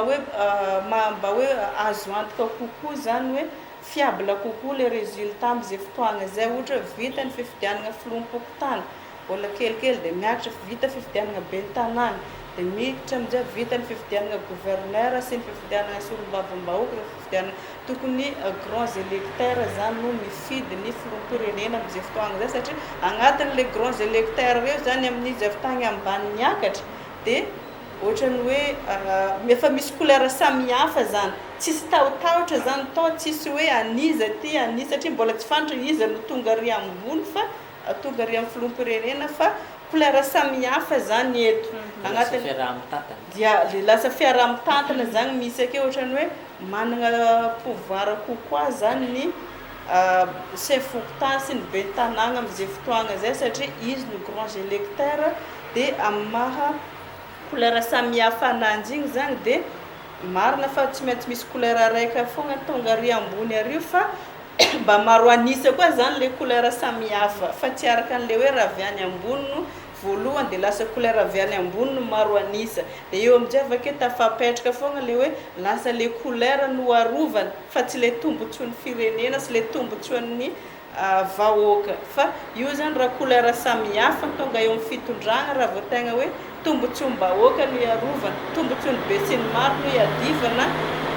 hoe azo antoka kokoa zany hoe fiable kokoa le résultat amin'izay fotoagna zay ohatra vita ny fifidianana filoham-pokotany mbola kelikely dia miakatra vita fifidianana bentanàgna dia miditra amin'izay vita ny fifidianana gouverneur sy ny fifidianana solom-bavim-bahoaka fifidianana tokony grands électeurs zany no mifidy ny filoham-pirenena amin'izay fotoagna zay satria agnatin'le grands électeurs reo zany amin'izy avy tany ambany miakatra dia ohatrany hoe efa misy couleur samihafa zany tsisy tahotahotra zany tao tsisy hoe aniza ty aniza satria mbola tsy fantatra iza no tonga ry ambony fa tonga ry amin'ny filoham-pirenena fa couleur samihafa zany eto agnatin'ny dia le lasa fiaraha-mitantana zany misy ake ohatrany hoe manana pouvoir kokoa zany ny chef fokotany sy ny bentanàgna amin'izay fotoagna zay satria izy no grands électeurs dia amin'ny maha couleur samihafa ananjy igny zany dia marina fa tsy maintsy misy couleur raika foagna tonga ry ambony ary fa mba maro anisa koa zany le couleur samihafa fa tsy araka an'le hoe raha avy any ambony no voalohany dia lasa couleur avy any ambony no maro anisa dia eo amin'izay avake tafapetraka foagna le hoe lasa le couleur no arovana fa tsy le tombontsoan'ny firenena sy le tombontsoan'ny vahoaka fa io zany raha couleur samihafa tonga eo amin'ny fitondragna raha vao tegna hoe tombontsoam-bahoaka no arovana tombontsoan'ny be sy ny maro no adivana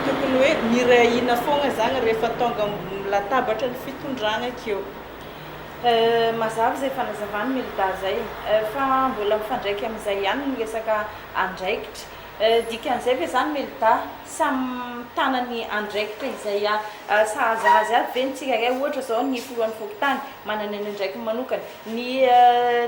tokony hoe mirahina foagna zany rehefa tonga latabatra ny fitondragna akeo. Mazava zay fanazavany milita zay fa mbola mifandraiky amin'izay ihany ny resaka andraikitra dikan'izay ve zany milita samy tanany andraikitra izay sahazahazy aby ve ny tsirairay ohatra zao ny filohan'ny fokotany manana ny andraikiny manokana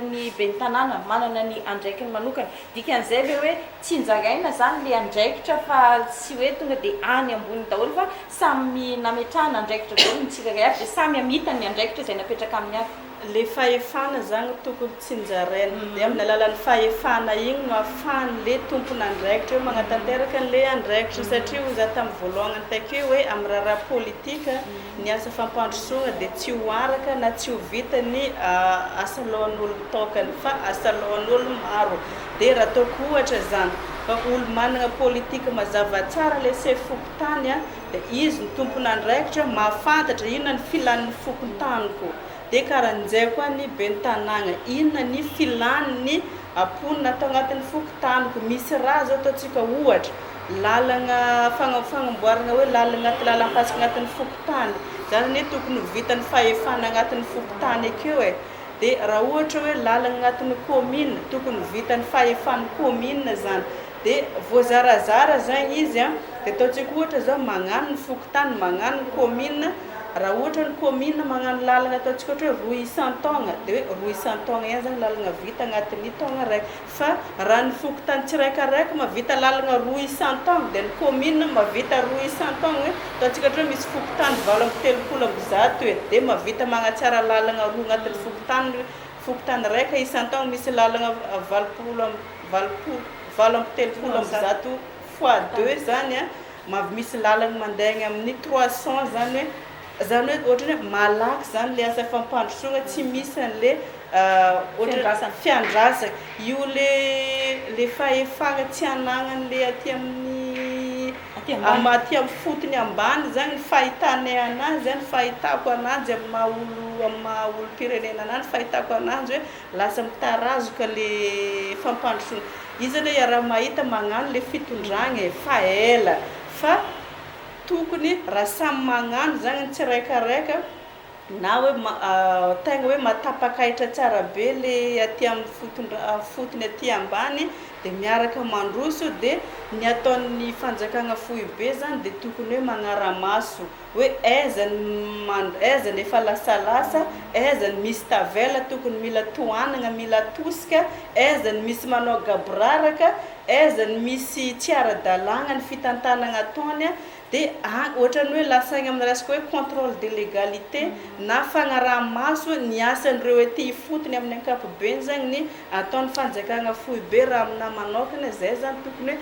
ny bentanàna manana ny andraikiny manokana dikan'izay ve hoe tsy njaraina zany le andraikitra fa tsy hoe tonga dia any ambony daholo fa samy nametrahana andraikitra daholo ny tsirairay aby dia samy amita ny andraikitra izay napetraka amin'ny hafa le fahefana zany tokony tsy njaraina dia amin'ny alalan'ny fahefana igny no ahafahan'le tompony andraikitra hoe magnatanteraka an'le andraikitra satria ho za tamin'ny voalohany takeo hoe amin'ny raharaha politika ny asa fampandrosoana dia tsy ho araka na tsy ho vita ny asa lohan'olo tokany fa asa lohan'olo maro dia raha ataoko ohatra zany fa olo manana politika mazava tsara le chef fokotany dia izy ny tompony andraikitra mahafantatra inona ny filan'ny fokotaniko dia karahan'izay koa ny bentanàgna inona ny filan'ny aponina atao agnatin'ny fokontany ko misy raha zao ataontsika ohatra lalagna fagnamboarana hoe lalagna lalam-pasika agnatin'ny fokontany zany hoe tokony vitany fahefana agnatin'ny fokontany akeo e dia raha ohatra hoe lalagna agnatin'ny commune tokony vitany fahefany commune zany dia voazarazara zany izy a dia ataontsika ohatra zao magnano ny fokontany magnano ny commune raha ohatra ny commune magnano lalagna ataontsika ohatra hoe roa isan-taogna dia hoe roa isan-taogna ihany zany lalagna vita agnatin'ny taogna raiky fa raha ny fokontany tsiraikaraika mavita lalagna roa isan-taogna dia ny commune mavita roa isan-taogna hoe ataontsika ohatra hoe misy fokontany 730 hoe dia mavita magnatsara lalagna roa agnatin'ny fokontany raika isan-taogna misy lalagna 730 fois 2 zany a misy lalagna mandeha amin'ny 300 zany hoe ohatra hoe malaky zany le asa fampandrosoana tsy misy an'le fiandrasana io le fahefana tsy anagnan'le aty amin'ny aty amin'ny fotony ambany zany fahitanay anazy zany fahitako ananjy amin'ny maha olo pirenena ananjy fahitako ananjy hoe lasa mitarazoka le fampandrosoana izy zany hoe raha mahita magnano le fitondragna fa ela fa tokony raha samy magnano zany ny tsiraikaraika na hoe tegna hoe matapakaitra tsara be le aty amin'ny fotony aty ambany dia miaraka mandroso dia ny ataon'ny fanjakagna fohy be zany dia tokony hoe magnara-maso hoe aizany efa lasalasa aizany misy tavela tokony mila tohanana mila tosika aizany misy manao gaboraraka aizany misy tsy ara-dalàgna ny fitantanana ataony dia ohatrany hoe lasaigna amin'ny resaka hoe contrôle de légalité na fagnaraha-maso ny asan'ireo ety fotony amin'ny ankapobeny zany ny ataon'ny fanjakagna fohy be raha amina manokana zay zany tokony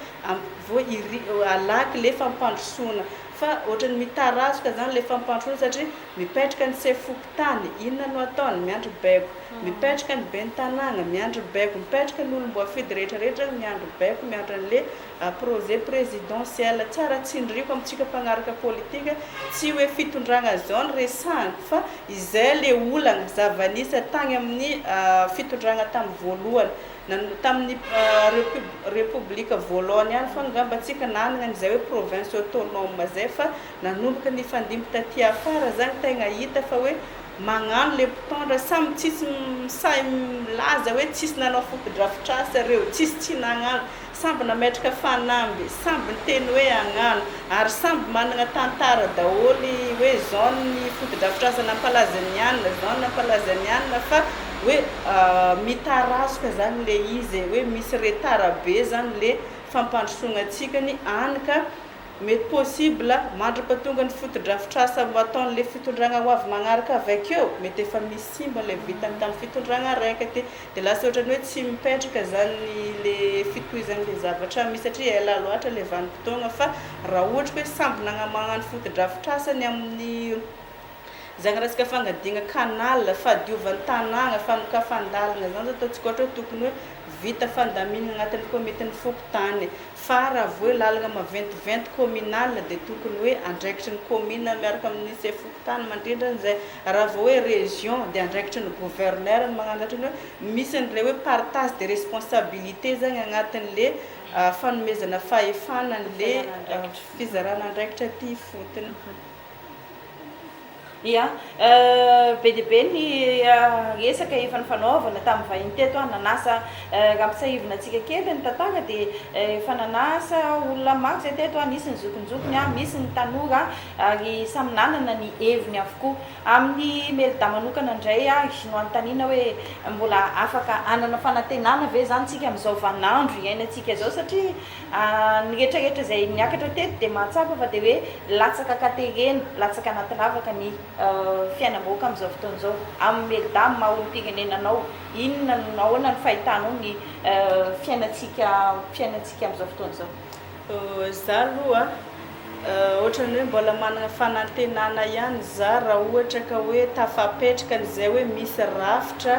hoe alaky le fampandrosoana fa ohatrany mitarazoka zany le fampandrosoana satria mipetraka ny se fokontany inona no ataony miandro baiko mipetraka ny ben'ny tanàna miandro baiko mipetraka ny olom-boafidy rehetrarehetra miandro baiko miandro an'le projet présidentiel tsara tsindriko amintsika mpanaraka politika tsy hoe fitondragna zao ny resahana fa izay le olana zavanisa tagny amin'ny fitondragna tamin'ny voalohany tamin'ny république voalohany ihany fa ngambatsika nanana an'izay hoe province autonome zay fa nanomboka ny fandimby taty afara zany tegna hita fa hoe magnano le mpitondra samy tsisy misay milaza hoe tsisy nanao fotodrafitrasa reo tsisy tsy nagnano samby nametraka fanamby samby nyteny hoe agnano ary samby manana tantara daholy hoe zao ny fotodrafitrasa nampalazanianina zao nampalazany anina fa hoe mitarasoka zany le izy hoe misy retard be zany le fampandrosoana atsika ny anaka mety possible mandrapatonga ny fotodrafitrasa ataon'le fitondragna ho avy magnaraka avakeo mety efa misy simba le vitany tamin'ny fitondragna raika ty dia lasa ohatrany hoe tsy mipetraka zany le fitohizan'le zavatra misy satria ela loatra le vanim-potoagna fa raha ohatra hoe samby magnano fotodrafitrasany amin'ny zany resaka fangadina canal fadiovan'ny tanàna fanokafan-dalana zany ataontsika ohatra hoe tokony hoe vita fandamina agnatin'ny komitin'ny fokontany fa raha voe lalagna maventiventy communal dia tokony hoe andraikitry ny commune miaraka amin'ny se fokontany mandrindra an'izay raha vao hoe région dia andraikitry ny gouverneur ny magnano ohatrany hoe misy an'ireo hoe partage de responsabilité zany agnatin'le fanomezana fahefana an'le fizarana andraikitra aty fotony ia be dia be ny resaka efa ny fanaovana tamin'ny vahiny teto nanasa raha misahivina antsika kely ny tantara dia efa nanasa olona maro zay teto nisy ny zokonjokony misy ny tanora ary samy nanana ny heviny avokoa amin'ny melda manokana indray izy no anontaniana hoe mbola afaka anana fanantenana ve zany tsika amin'izao vanandro iainantsika zao satria ny rehetrarehetra zay niakatra teto dia mahatsapa fa dia hoe latsaka katerena latsaka anaty lavaka ny fiainam-bahoaka amin'izao fotoana izao amin'ny melda maha olo-pirenenanao inona nahoana ny fahitanao ny fiainantsika amin'izao fotoana izao za aloha ohatrany hoe mbola manana fanantenana ihany za raha ohatra ka hoe tafapetraka n'izay hoe misy rafitra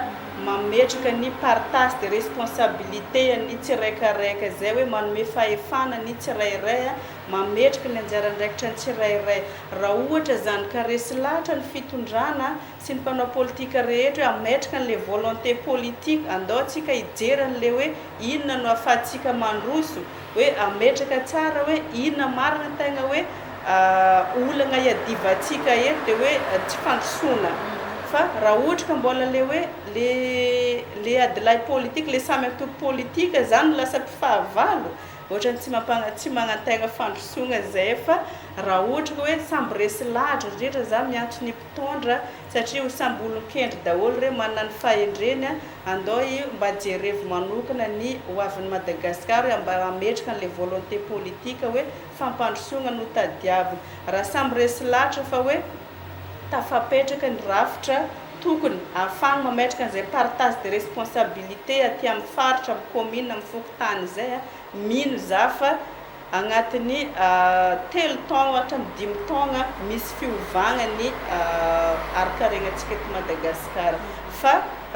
mametraka ny partage de responsabilité ny tsiraikaraika zay hoe manome fahefana ny tsirairay mametraka ny anjarandraikitra ny tsirairay raha ohatra zany ka resy lahatra ny fitondrana sy ny mpanao politika rehetra hoe ametraka n'le volonté politique andao tsika hijery an'le hoe inona no ahafahantsika mandroso hoe ametraka tsara hoe inona marina ny tegna hoe olana iadivantsika eto de hoe tsy fandrosoana fa raha ohatra ka mbola le hoe le adilay politique le samy atoko politika zany lasa mpifahavalo ohatra tsy magnantegna fandrosoana zay fa raha ohatra ka hoe samby resy lahatra rehetra za miantso ny mpitondra satria ho samby olon-kendry daholo re manana ny fahendreny andao io mba jerevo manokana ny hoavin'ny Madagasikara hoe mba ametraka n'le volonté politique hoe fampandrosoana no tadiavina raha samby resy lahatra fa hoe tafapetraka ny rafitra tokony ahafahana mametraka an'izay partage de responsabilité aty amin'ny faritra amin'ny commune amin'ny fokotany zay mino za fa agnatin'ny 3 taona ohatra amin'ny 5 taona misy fiovagna ny arikaregnatsika eto Madagasikara fa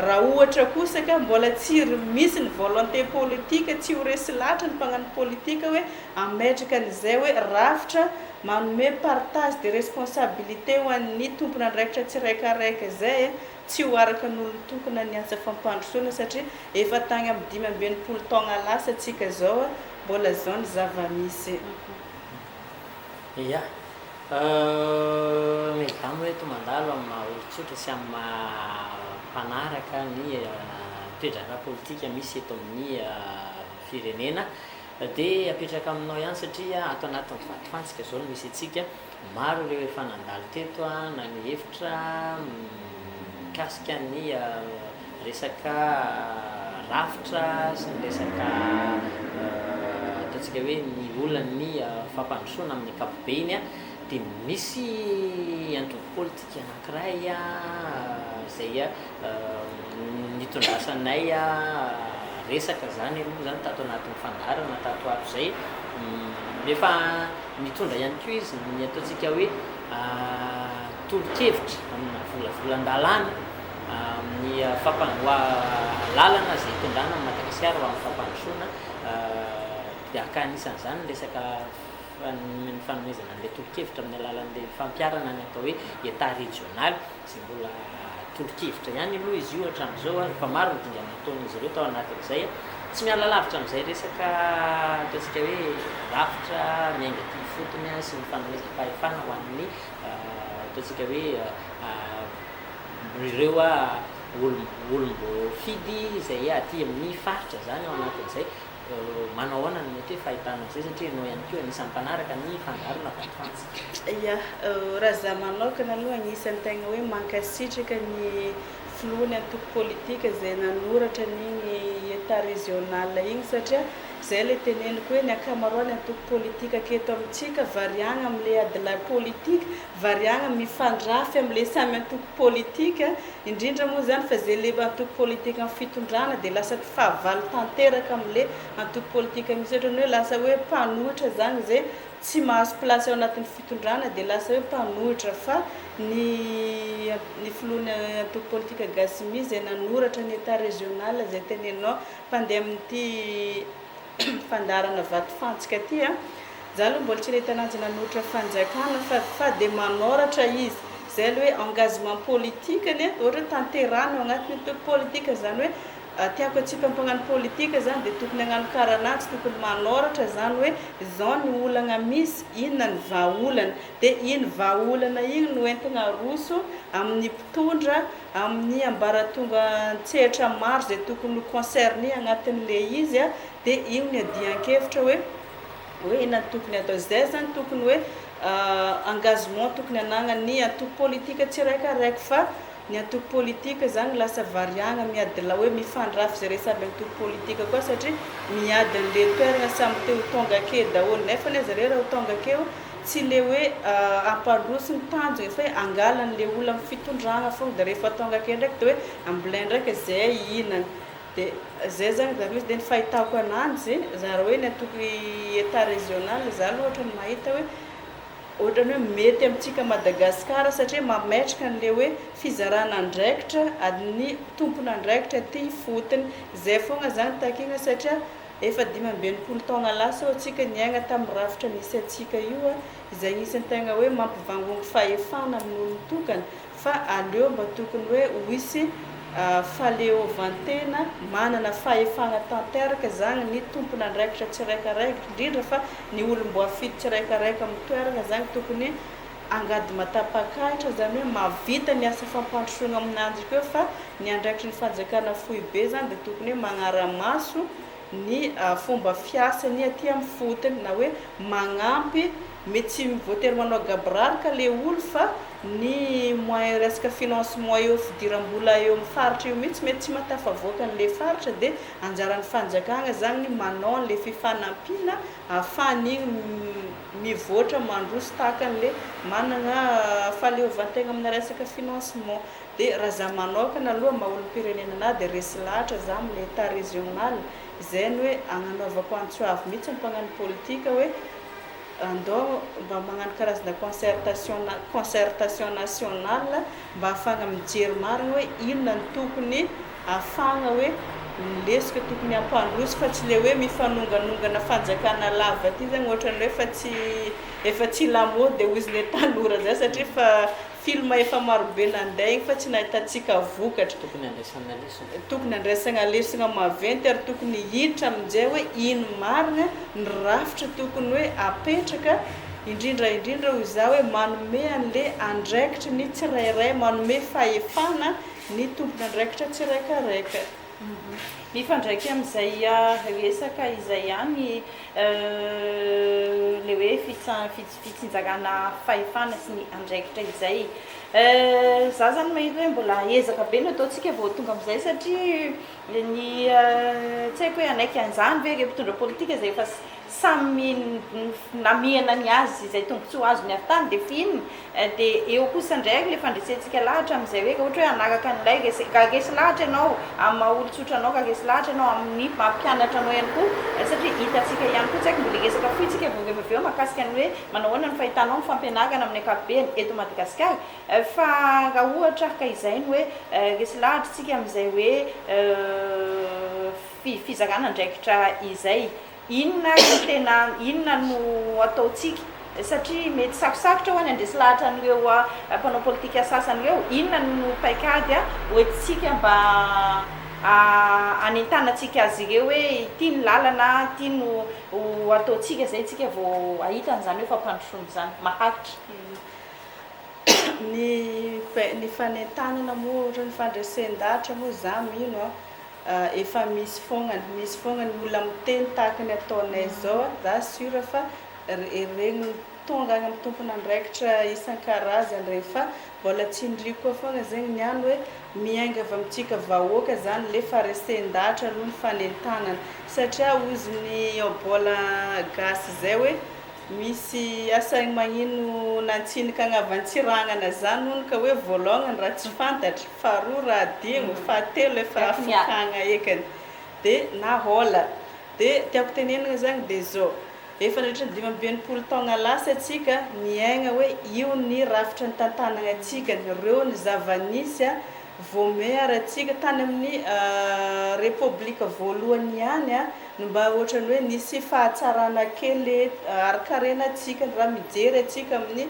raha ohatra kosa ka mbola tsy misy ny volonté politique tsy ho resy lahatra ny mpagnano politika hoe ametraka an'izay hoe rafitra manome partage de responsabilité ho an'ny tompona andraikitra tsiraikaraika zay tsy ho araka n'olony tokona ny asa fampandrosoana satria efa tagny amin'ny 5 taona lasa tsika zao mbola zao ny zava-misy ia mesdames hoe tomandalo amin'ny olon-tsotra sy amin'ny mpanaraka ny toedrana politika misy eto amin'ny firenena dia apetraka aminao ihany satria ato anatin'ny vatofantsika zao no misy atsika maro ireo efa nandalo teto na ny hevitra mikasika ny resaka rafitra sy ny resaka ataontsika hoe ny olany fampandrosoana amin'ny ankapobeny dia misy antoko politika anankiray zay nitondrasanay resaka zany aloha zany tato anatin'ny fandarana tato ato zay efa mitondra ihany koa izy ny ataontsika hoe tolo-kevitra amina volavolan-dalàna amin'ny lalana zay tondrana amin'ny Madagasikara ho amin'ny fampandrosoana dia akanisan'izany resaka ny fanomezana an'ilay tolo-kevitra amin'ny alalan'le fampiarana ny atao hoe état régional sy mbola tolo-kevitra ihany aloha izy io hatramin'izao fa maro ny dingana ataon'izy ireo tao anatin'izay tsy miala lavitra amin'izay resaka ataontsika hoe rafitra miainga ty fotony sy ny fanomezam-pahefana ho an'ny ataontsika hoe ireo olombo fidy izay aty amin'ny faritra zany ao anatin'izay manao ahoana ny mety hoe fahitana zay satria anao ihany koa anisan'ny mpanaraka ny fandarona vatofantsika ia raha za manokana aloha anisan'ny tegna hoe mankasitraka ny filoany antoko politika zay nanoratra n'igny état régional igny satria zay le teneniko hoe ny akamaroany antoko politika aketo amintsika variagna amin'le adilay politika variagna mifandrafy amin'le samy antoko politika indrindra moa zany fa zay le antoko politika amin'ny fitondrana dia lasa fahavalo tanteraka amin'le antoko politika misy ohatrany hoe lasa hoe mpanohitra zany zay tsy mahazo place ao anatin'ny fitondrana dia lasa hoe mpanohitra fa ny filoany antoko politika gasimi zay nanoratra ny état régional zay teneninao mpandeha amin'ity fandarana vatofantsika aty za aloha mbola tsy nahita ananjy nanoratra fanjakana fa dia manoratra izy zay le hoe engagement politique ny ohatra tanterana ao anatin'ny antoko politika zany hoe tiako atsika mpagnano politika zany dia tokony hagnano karananjy tokony manoratra zany hoe zao ny olana misy inona ny vahaolana dia iny vahaolana iny no entina roso amin'ny mpitondra amin'ny ambaratonga tsehatra maro zay tokony concerné agnatin'le izy dia iny ny adian-kevitra hoe ina tokony atao zay zany tokony hoe engagement tokony anagnany antoko politika tsiraikaraika fa ny antoko politika zany lasa variagna miadila hoe mifandrafy zay resaby antoko politika koa satria miady an'le toerana samy teo tonga ake daholo nefa ny zareo raha ho tonga akeo tsy le hoe ampandroso ny tanjona fa hoe angalan'le olona amin'ny fitondrana fogna dia rehefa tonga ake ndraiky dia hoe ambolay ndraiky zay inana dia zay zany za misy dia ny fahitako ananjy za raha hoe ny antoko état régional za loatra ny mahita hoe ohatrany hoe mety amintsika Madagasikara satria mametraka an'le hoe fizarana andraikitra adiny tompon'andraikitra ty fotony zay foagna zany takina satria efa 5 taona lasa atsika niaigna tamin'ny rafitra nisy atsika io izay isan'ny tegna hoe mampivangongo fahefana amin'ny olon-tokana fa aleo mba tokony hoe hoisy faleovantena manana fahefana tanteraka zany ny tompon'andraikitra tsiraikaraikitra indrindra fa ny olom-boafidy tsiraikaraika amin'ny toerana zany tokony angady matapakahitra zany hoe mavita ny asa fampandrosoana aminanjy keo fa ny andraikitry ny fanjakana fohy be zany dia tokony hoe magnara-maso ny fomba fiasany aty amin'ny fotony na hoe magnampy mety tsy voatery manao gabrarika le olo fa ny moyen resaka financement eo fidiram-bola eo amin'ny faritra io mihitsy mety tsy matafavoaka an'le faritra dia anjaran'ny fanjakana zany manao an'le fifanampiana ahafahany mivoatra mandroso tahaka an'le manana fahaleovantegna amina resaka financement dia raha za manokana aloha maha-olom-pirenena dia resy lahatra za amin'ny état régional izay ny hoe agnanaovako antsoavy mihitsy ny mpagnano politika hoe andao mba magnano karazana concertation nationale mba ahafahana mijery marina hoe inona ny tokony ahafahana hoe lesika tokony ampandroso fa tsy le hoe mifanonganongana fanjakana lava ty zany ohatran'le hoe efa tsy lamody dia hozy le tanora zay satria fa film efa marobe nandeha igny fa tsy nahitatsika vokatra tokony andraisana lesona maventy ary tokony hiditra amin'izay hoe ino marina ny rafitra tokony hoe apetraka indrindra ho za hoe manome an'le andraikitra ny tsirairay manome fahefana ny tompony andraikitra tsiraikaraika mifandraiky amin'izay resaka izay ihany le hoe fitsinjagana fahefana sy ny andraikitra izay za zany mahita hoe mbola ezaka be ny ataontsika vao tonga amin'izay satria ny tsy haiko hoe anaiky an'izany ve re mpitondra politika zay efa samy namihana ny azy izay tombontsoa ho azo ny avy tany dia fiininy dia eo kosa ndraiky le fandresentsika lahatra amin'izay hoe ohatra hoe anaraka an'ilay ka resy lahatra ianao amin'ny maha-olo-tsotra anao ka resy lahatra ianao amin'ny mampianatra anao ihany koa satria hitantsika ihany koa tsy haiko mbola resaka foitsika vao rehefa avy eo mahakasika ny hoe manao ahoana ny fahitanao ny fampianarana amin'ny ankapobeny eto Madagasikara fa raha ohatra ka izay ny hoe resy lahatra tsika amin'izay hoe fizarana andraikitra izay inona no ataontsika satria mety sarosarotra hoany andresy lahatra an'ireo mpanao politika sasanyireo inona no paikady hoentsika mba anentanantsika azy ireo hoe ity ny lalana ity no ataontsika zay tsika vao ahitan'izany hoe fampandrosoana zany maharitra ny fanentanana moa ohatra ny fandresen-dahatra moa za mino efa misy foagna ny olona miteny tahaka ny ataonay zao za sura fa regny tonga agny amin'ny tompony andraikitra isan-karazany rehefa mbola tsindriako koa foagna zegny niany hoe miainga avy amintsika vahoaka zany le faresen-dahatra aloha ny fanentanana satria ozy ny mbola gasy zay hoe misy asaigny magnino nantsinika agnavan-tsiragnana zany hono ka hoe voalongany raha tsy fantatra faharoa raha adigno fahatelo efa afokagna ekany dia nahola dia tiako tenenana zany dia zao efa nahitry ny 5 taona lasa atsika miaigna hoe io ny rafitra ny tantanana atsika ireo ny zava-nisy vomeara atsika tany amin'ny repoblika voalohany ihany no mba ohatrany hoe nisy fahatsarana kely arakarena atsika raha mijery atsika amin'ny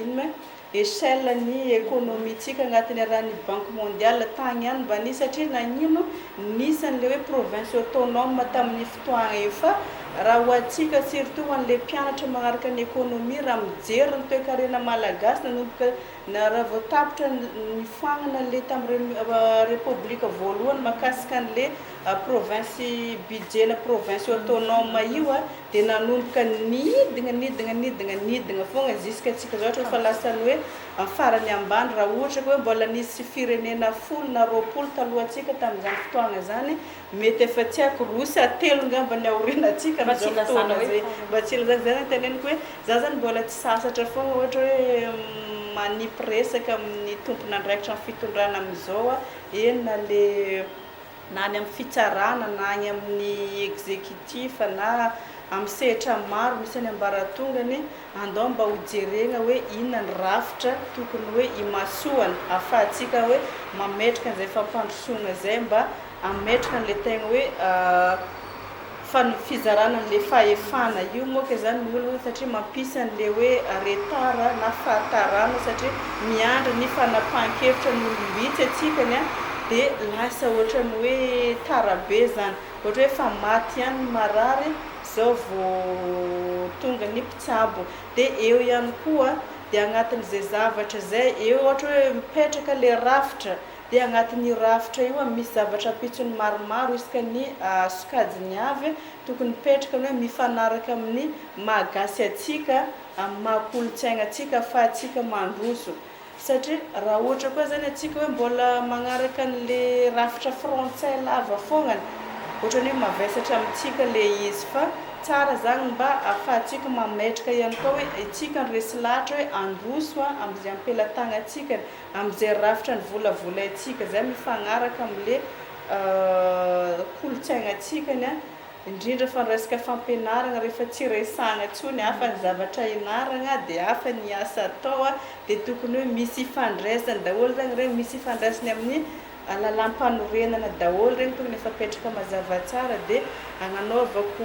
inona échelle ny économie-tsika agnatin'ny raha ny banque mondiale tagny ihany mba nisy satria nagnino nisy an'le hoe province autonome tamin'ny fotoagna io fa raha ho atsika surtout hoan'le mpianatra magnaraka ny économie raha mijery ny toe-karena malagasy nanomboka na raha vao tapitra ny foagnana le tamin'ny repoblika voalohany mahakasika an'le province budget na province autonome io dia nanomboka nidina foagna jusqu'à atsika zao ohatra fa lasany hoe farany ambany raha ohatra hoe mbola nisy firenena 10 na 20 taloha atsika tamin'izany fotoagna zany mety efa tsy haiko rosy atelo ngamba ny aorenatsika mba tsy ila zany teneniko hoe za zany mbola tsy sasatra foagna ohatra hoe manipy resaka amin'ny tompony andraikitra amin'ny fitondrana amin'izao ena le na any amin'ny fitsarana na any amin'ny exécutif na amin'ny sehatra maro misy any ambaratongany andao mba hojerena hoe inona ny rafitra tokony hoe imasoana ahafahantsika hoe mametraka an'izay fampandrosoana zay mba ametraka an'la tegna hoe fizarana an'le fahefana io moka zany ny olona satria mampisy an'le hoe retara na fahatarana satria miandry ny fanapahan-kevitra ny olombitsy atsikany a dia lasa ohatrany hoe tarabe zany ohatra hoe fa maty ihany ny marary zao vao tonga ny mpitsabo dia eo ihany koa dia agnatin'izay zavatra zay eo ohatra hoe mipetraka le rafitra dia agnatin'ny rafitra io misy zavatra pitsony maromaro isaka ny sokajiny avy tokony mipetraka hoe mifanaraka amin'ny mahagasy atsika amin'ny mahakolontsaina atsika ahafahantsika mandroso satria raha ohatra koa zany atsika hoe mbola magnaraka an'le rafitra frantsay lava fognany ohatrany hoe mavesatra amintsika le izy fa tsara zany mba ahafahantsika mametraka ihany koa hoe itsika ny resy lahatra hoe androso amin'izay ampelatagna atsika amin'izay rafitra ny volavola atsika zay mifagnaraka amin'le kolontsaina atsikany indrindra fa ny resaka fampianarana rehefa tsy resagna tsony hafa ny zavatra ianarana dia hafa ny asa atao dia tokony hoe misy ifandraisany daholo zany regny misy ifandraisany amin'ny lalam-panorenana daholo regny tokony efa petraka mazava tsara dia agnanaovako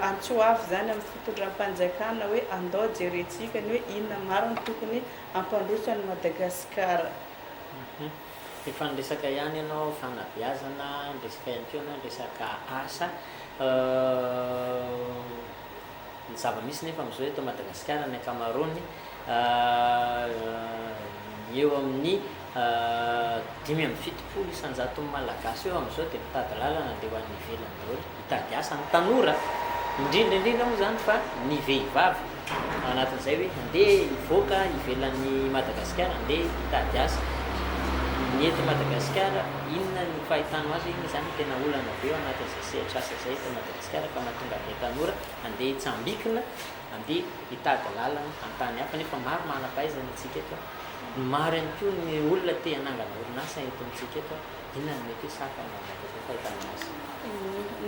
antsoavy zany amin'ny fitondram-panjakana hoe andao jerentsika ny hoe inona mariny tokony ampandroso any Madagasikara. Efa niresaka ihany ianao fanabeazana, niresaka ihany koa ianao resaka asa ny zava-misy nefa amin'izao eto Madagasikara ny ankamaroany eo amin'ny 5.70 isanjato malagasy eo amin'izao dia mitady lalana andeha ho an'ny ivelany daholo hitady asa ny tanora indrindra moa zany fa ny vehivavy anatin'izay hoe andeha hivoaka ivelan'ny Madagasikara andeha hitady asa ny eto Madagasikara inona ny fahitanao azy iny zany tena olana be ao anatin'izay sehatra asa zay eto Madagasikara ka mahatonga ny tanora andeha hitsambikina andeha hitady lalana an-tany hafa nefa maro manam-pahaizana atsika eto maro ihany koa ny olona te hanangana orinasa eto amintsika eto inona ny mety hoe sakana fahitanao azy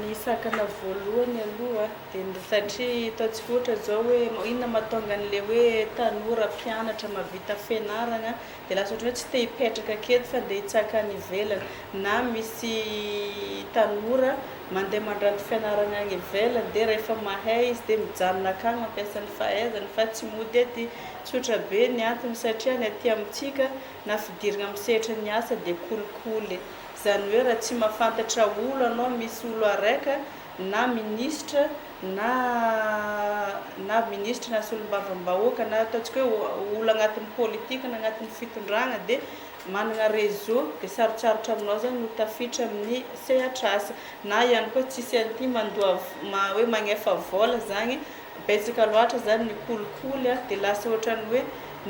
ny sakana voalohany aloha dia satria ataontsika ohatra zao hoe inona mahatonga an'le hoe tanora mpianatra mahavita fianarana dia lasa ohatra hoe tsy te hipetraka aketo fa andeha hitsaka any ivelany na misy tanora mandeha mandranto fianarana any ivelany dia rehefa mahay izy dia mijanona akany mampiasa ny fahaizany fa tsy mody ety tsotra be ny antony satria ny aty amintsika na fidirana amin'ny sehatra ny asa dia kolikoly zany hoe raha tsy mahafantatra olo anao misy olo araika na ministra na ministra na solombavam-bahoaka na ataontsika hoe olo agnatin'ny politika na agnatin'ny fitondrana dia manana réseau dia sarotsarotra aminao zany no tafiditra amin'ny sehatra asa na ihany koa tsisy an'ity mandoa hoe magnefa vola zany betsaka loatra zany ny kolikoly dia lasa ohatrany hoe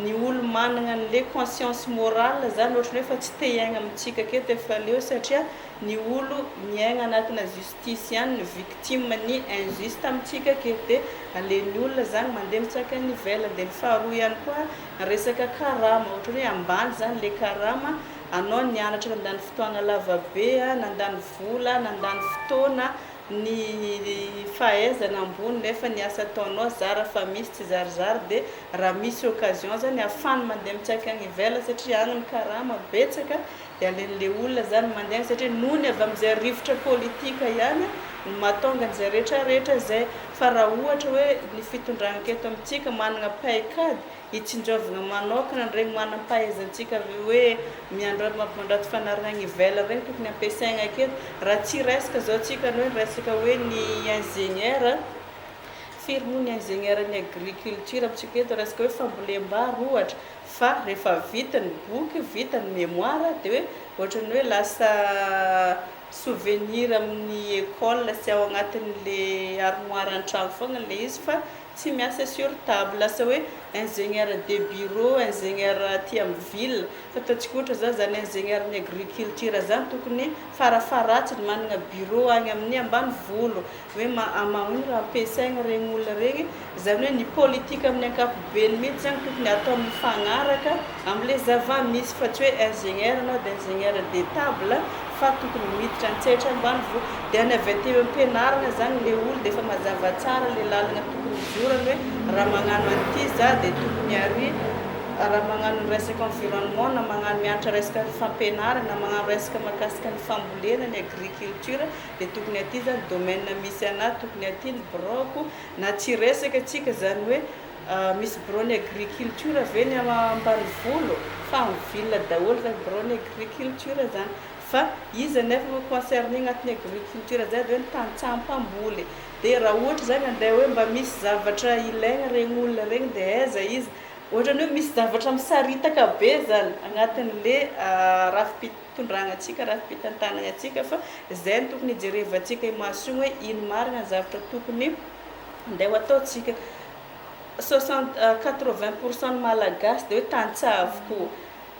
ny olo manana an'le conscience morale zany ohatrany hoe fa tsy te hiaigna amintsika aketo efa leo satria ny olo miaigna anatina justice ihany ny victime ny injuste amintsika aketo dia alen'ny olona zany mandeha mitsaka ny ivelany dia ny faharoa ihany koa resaka karama ohatrany hoe ambany zany le karama anao nianatra nandany fotoagna lavabe nandany vola nandany fotoana ny fahaizana ambony nefa ny asa ataonao zara fa misy tsy zarizary dia raha misy occasion zany ahafany mandeha mitsaka any ivelany satria agny ny karama betsaka dia alen'le olona zany mandeha satria nony avy amin'izay rivotra politika ihany no mahatonga an'izay rehetrarehetra zay fa raha ohatra hoe ny fitondrana aketo amintsika manana paikady hitsinjovana manokana regny manam-pahaizantsika hoe mampandrato fanarina any ivelany regny tokony ampiasaigna aketo raha tsy resaka zao tsika hoe resaka hoe ny ingénieur firy moa ny ingénieur ny agriculture amintsika eto resaka hoe fambolem-bary ohatra fa rehefa vita ny boky vita ny mémoire dia hoe ohatrany hoe lasa souvenir amin'ny école sy ao agnatin'le armoire an-trano foagna le izy fa tsy miasa sur table lasa hoe ingénieur de bureau ingénieur aty amin'ny ville fa ataontsika ohatra zao zany ingénieur ny agriculture zany tokony farafaratsiny manana bureau agny amin'ny ambanivolo hoe magnino raha ampiasaigna regny olona regny zany hoe ny politika amin'ny ankapobeny mihitsy zany tokony atao mifagnaraka amin'le zava-misy fa tsy hoe ingénieur anao dia ingénieur de table fa tokony miditra antsetra ambany voa dia any avy aty ampianarana zany le olo dia efa mazava tsara le lalana tokony zorana hoe raha magnano an'ity za dia tokony ary raha magnano resaka environnement na magnano mianatra resaka fampianarana na magnano resaka mahakasika ny fambolena ny agriculture dia tokony aty zany domaine misy anahy tokony aty ny broko na tsy resaka atsika zany hoe misy brony agriculture ve ny ambany volo fa mivila daholo zany brony agriculture zany fa izy nefa concerné agnatin'ny agriculture zay hoe ny tantsaha-mpamboly dia raha ohatra zany andeha hoe mba misy zavatra ilaigna regny olona regny dia aiza izy ohatrany hoe misy zavatra misaritaka be zany agnatin'le raha fitondragna atsika raha fitantanagna atsika fa zay ny tokony jerevantsika imasogna hoe ino marina zavatra tokony andeha ho ataotsika 80% ny malagasy dia hoe tantsaha avokoa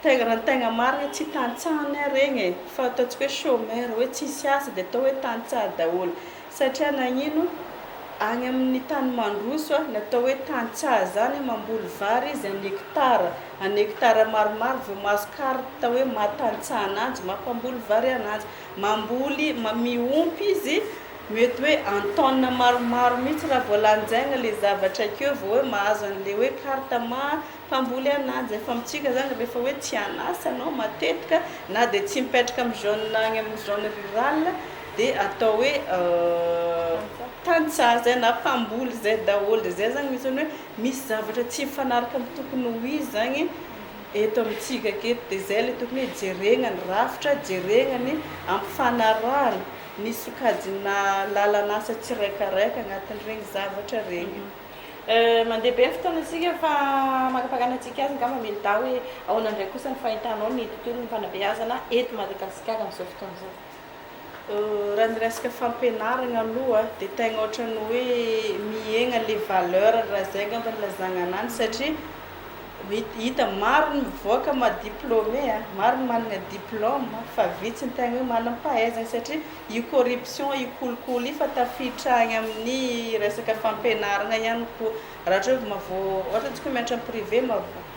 tegna raha tegna marina tsy tantsahana regny fa ataontsika hoe chômeur hoe tsisy asa dia atao hoe tantsaha daholo satria nagnino agny amin'ny tany mandroso natao hoe tantsaha zany mamboly vary izy an hectare maromaro vao mahazo carte hoe mahatantsaha ananjy mampamboly vary ananjy mamboly miompy izy mety hoe antonne maromaro mihitsy raha voalanjaigna le zavatra akeo vao hoe mahazo an'le hoe carte mampamboly ananjy fa amintsika zany rehefa hoe tsy anasa anao matetika na dia tsy mipetraka amin'ny jaune agny amin'ny jaune rural dia atao hoe tantsaha zay na mpamboly zay daholo dia zay zany misy hoe misy zavatra tsy mifanaraka amin'ny tokony ho izy zany eto amintsika aketo dia zay le tokony hoe jerena ny rafitra jerena ny ampifanarahana ny sokajina lalan'asa tsiraikaraika agnatin'regny zavatra regny mandeha be fotoana asika fa makapakanatsika azy ngamba milda hoe ahoana ndray kosa ny fahitanao ny tontolo ny fanabeazana eto Madagasikara amin'izao fotoana zao raha ny resaka fampianarana aloha dia tegna ohatrany hoe miaigna le valeur raha zay ngamba nilazagna anany satria hita maro ny mivoaka madiplômé maro ny manana diplôme fa vitsy ny tegna hoe manam-pahaizana satria io corruption io kolikoly io fa tafiditra agny amin'ny resaka fampianarana ihany koa raha ohatra tsika mianatra amin'ny privé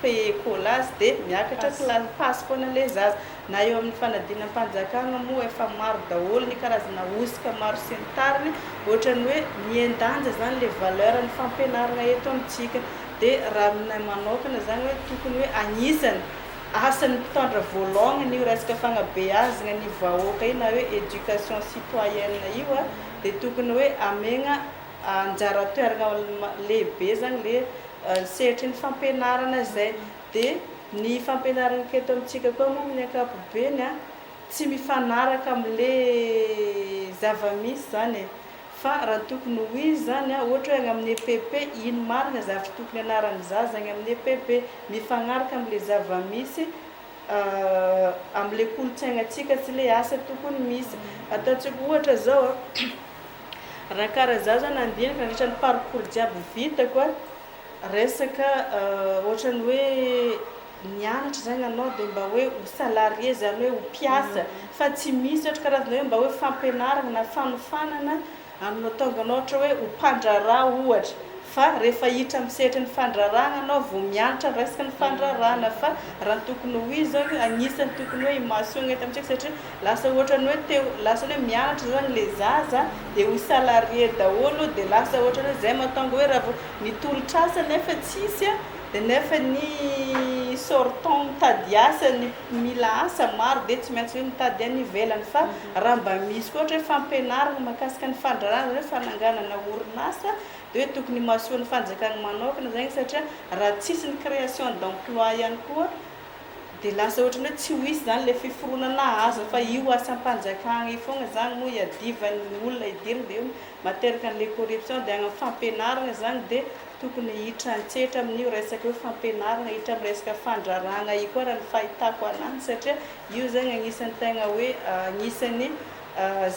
paye colazy dia miakatra classe passe foana le zaza na eo amin'ny fanadinam-panjakana moa efa maro daholo ny karazana osika maro sy ny tariny ohatrany hoe miendanja zany le valeur ny fampianarana eto amintsika dia raha aminay manokana zany hoe tokony hoe agnisany asan'ny mpitondra voalongany io resaka fanabeazana ny vahoaka io na hoe éducation citoyenne io dia tokony hoe amegna anjara toerana lehibe zany le sehitry ny fampianarana zay dia ny fampianarana keto amintsika koa moa amin'ny ankapobeny tsy mifanaraka amin'le zavamisy zany fa raha tokony ho izy zany ohatra hoe agny amin'ny EPP ino marina zavatra tokony anaran'ny zaza agny amin'ny EPP mifanaraka amin'le zavamisy amin'le kolontsaignatsika sy le asa tokony misy ataontsika ohatra zao raha karaha zaho zany andinaka nandritra ny parcours jiaby vitako resaka ohatrany hoe nianatra zany anao dia mba hoe ho salarié zany hoe ho mpiasa fa tsy misy ohatra karazana hoe mba hoe fampianarana na fanofanana anao tonga anao ohatra hoe ho mpandraraha ohatra fa rehefa hitra misehatra ny fandrarahana anao vao mianatra resaka ny fandrarahana fa raha tokony ho izy zao agnisan'ny tokony hoe imasogna eto amintsika satria lasa ohatrany hoe teo lasa hoe mianatra zany le zaza dia ho salarié daholo dia lasa ohatrany hoe zay mahatonga hoe raha vao nitolotra asa nefa tsisy dia nefa ny sortant mitady asa ny mila asa maro dia tsy maintsy hoe mitady any ivelany fa raha mba misy koa ohatra hoe fampianarana mahakasika ny fandrarahana hoe fananganana orinasa dia hoe tokony mahasoa ny fanjakana manokana zany satria raha tsisy ny création d'emploi ihany koa dia lasa ohatrany hoe tsy ho isy zany le fiforonana azo fa io asam-panjakana io foagna zany moa iadivan'ny olona idirina dia materaka an'le corruption dia agny amin'ny fampianarana zany dia tokony hiditra antsetra amin'io resaka hoe fampianarana hiditra amin'ny resaka fandrarahana io koa raha ny fahitako anany satria io zany agnisan'ny tegna hoe agnisan'ny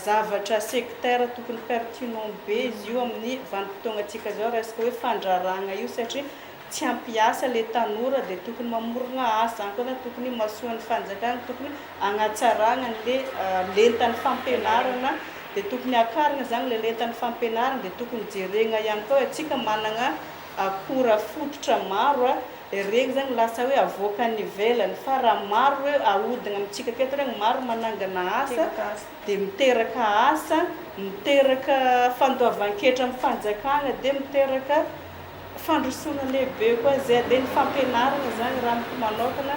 zavatra secteur tokony pertinent be izy io amin'ny vanim-potoagnatsika zao resaka hoe fandrarahana io satria tsy ampiasa le tanora dia tokony mamorona asa any koa tokony mahasoa ny fanjakana tokony agnatsarana le lentan'ny fampianarana dia tokony akarina zany le lentan'ny fampianarana dia tokony jerena ihany koa atsika manana akora fototra maro regny zany lasa hoe avoakany ivelany fa raha maro hoe ahodina amintsika aketo regny maro manangana asa dia miteraka asa miteraka fandoavan-ketra amin'ny fanjakana dia miteraka fandrosoana lehibe koa zay dia ny fampianarana zany raha manokana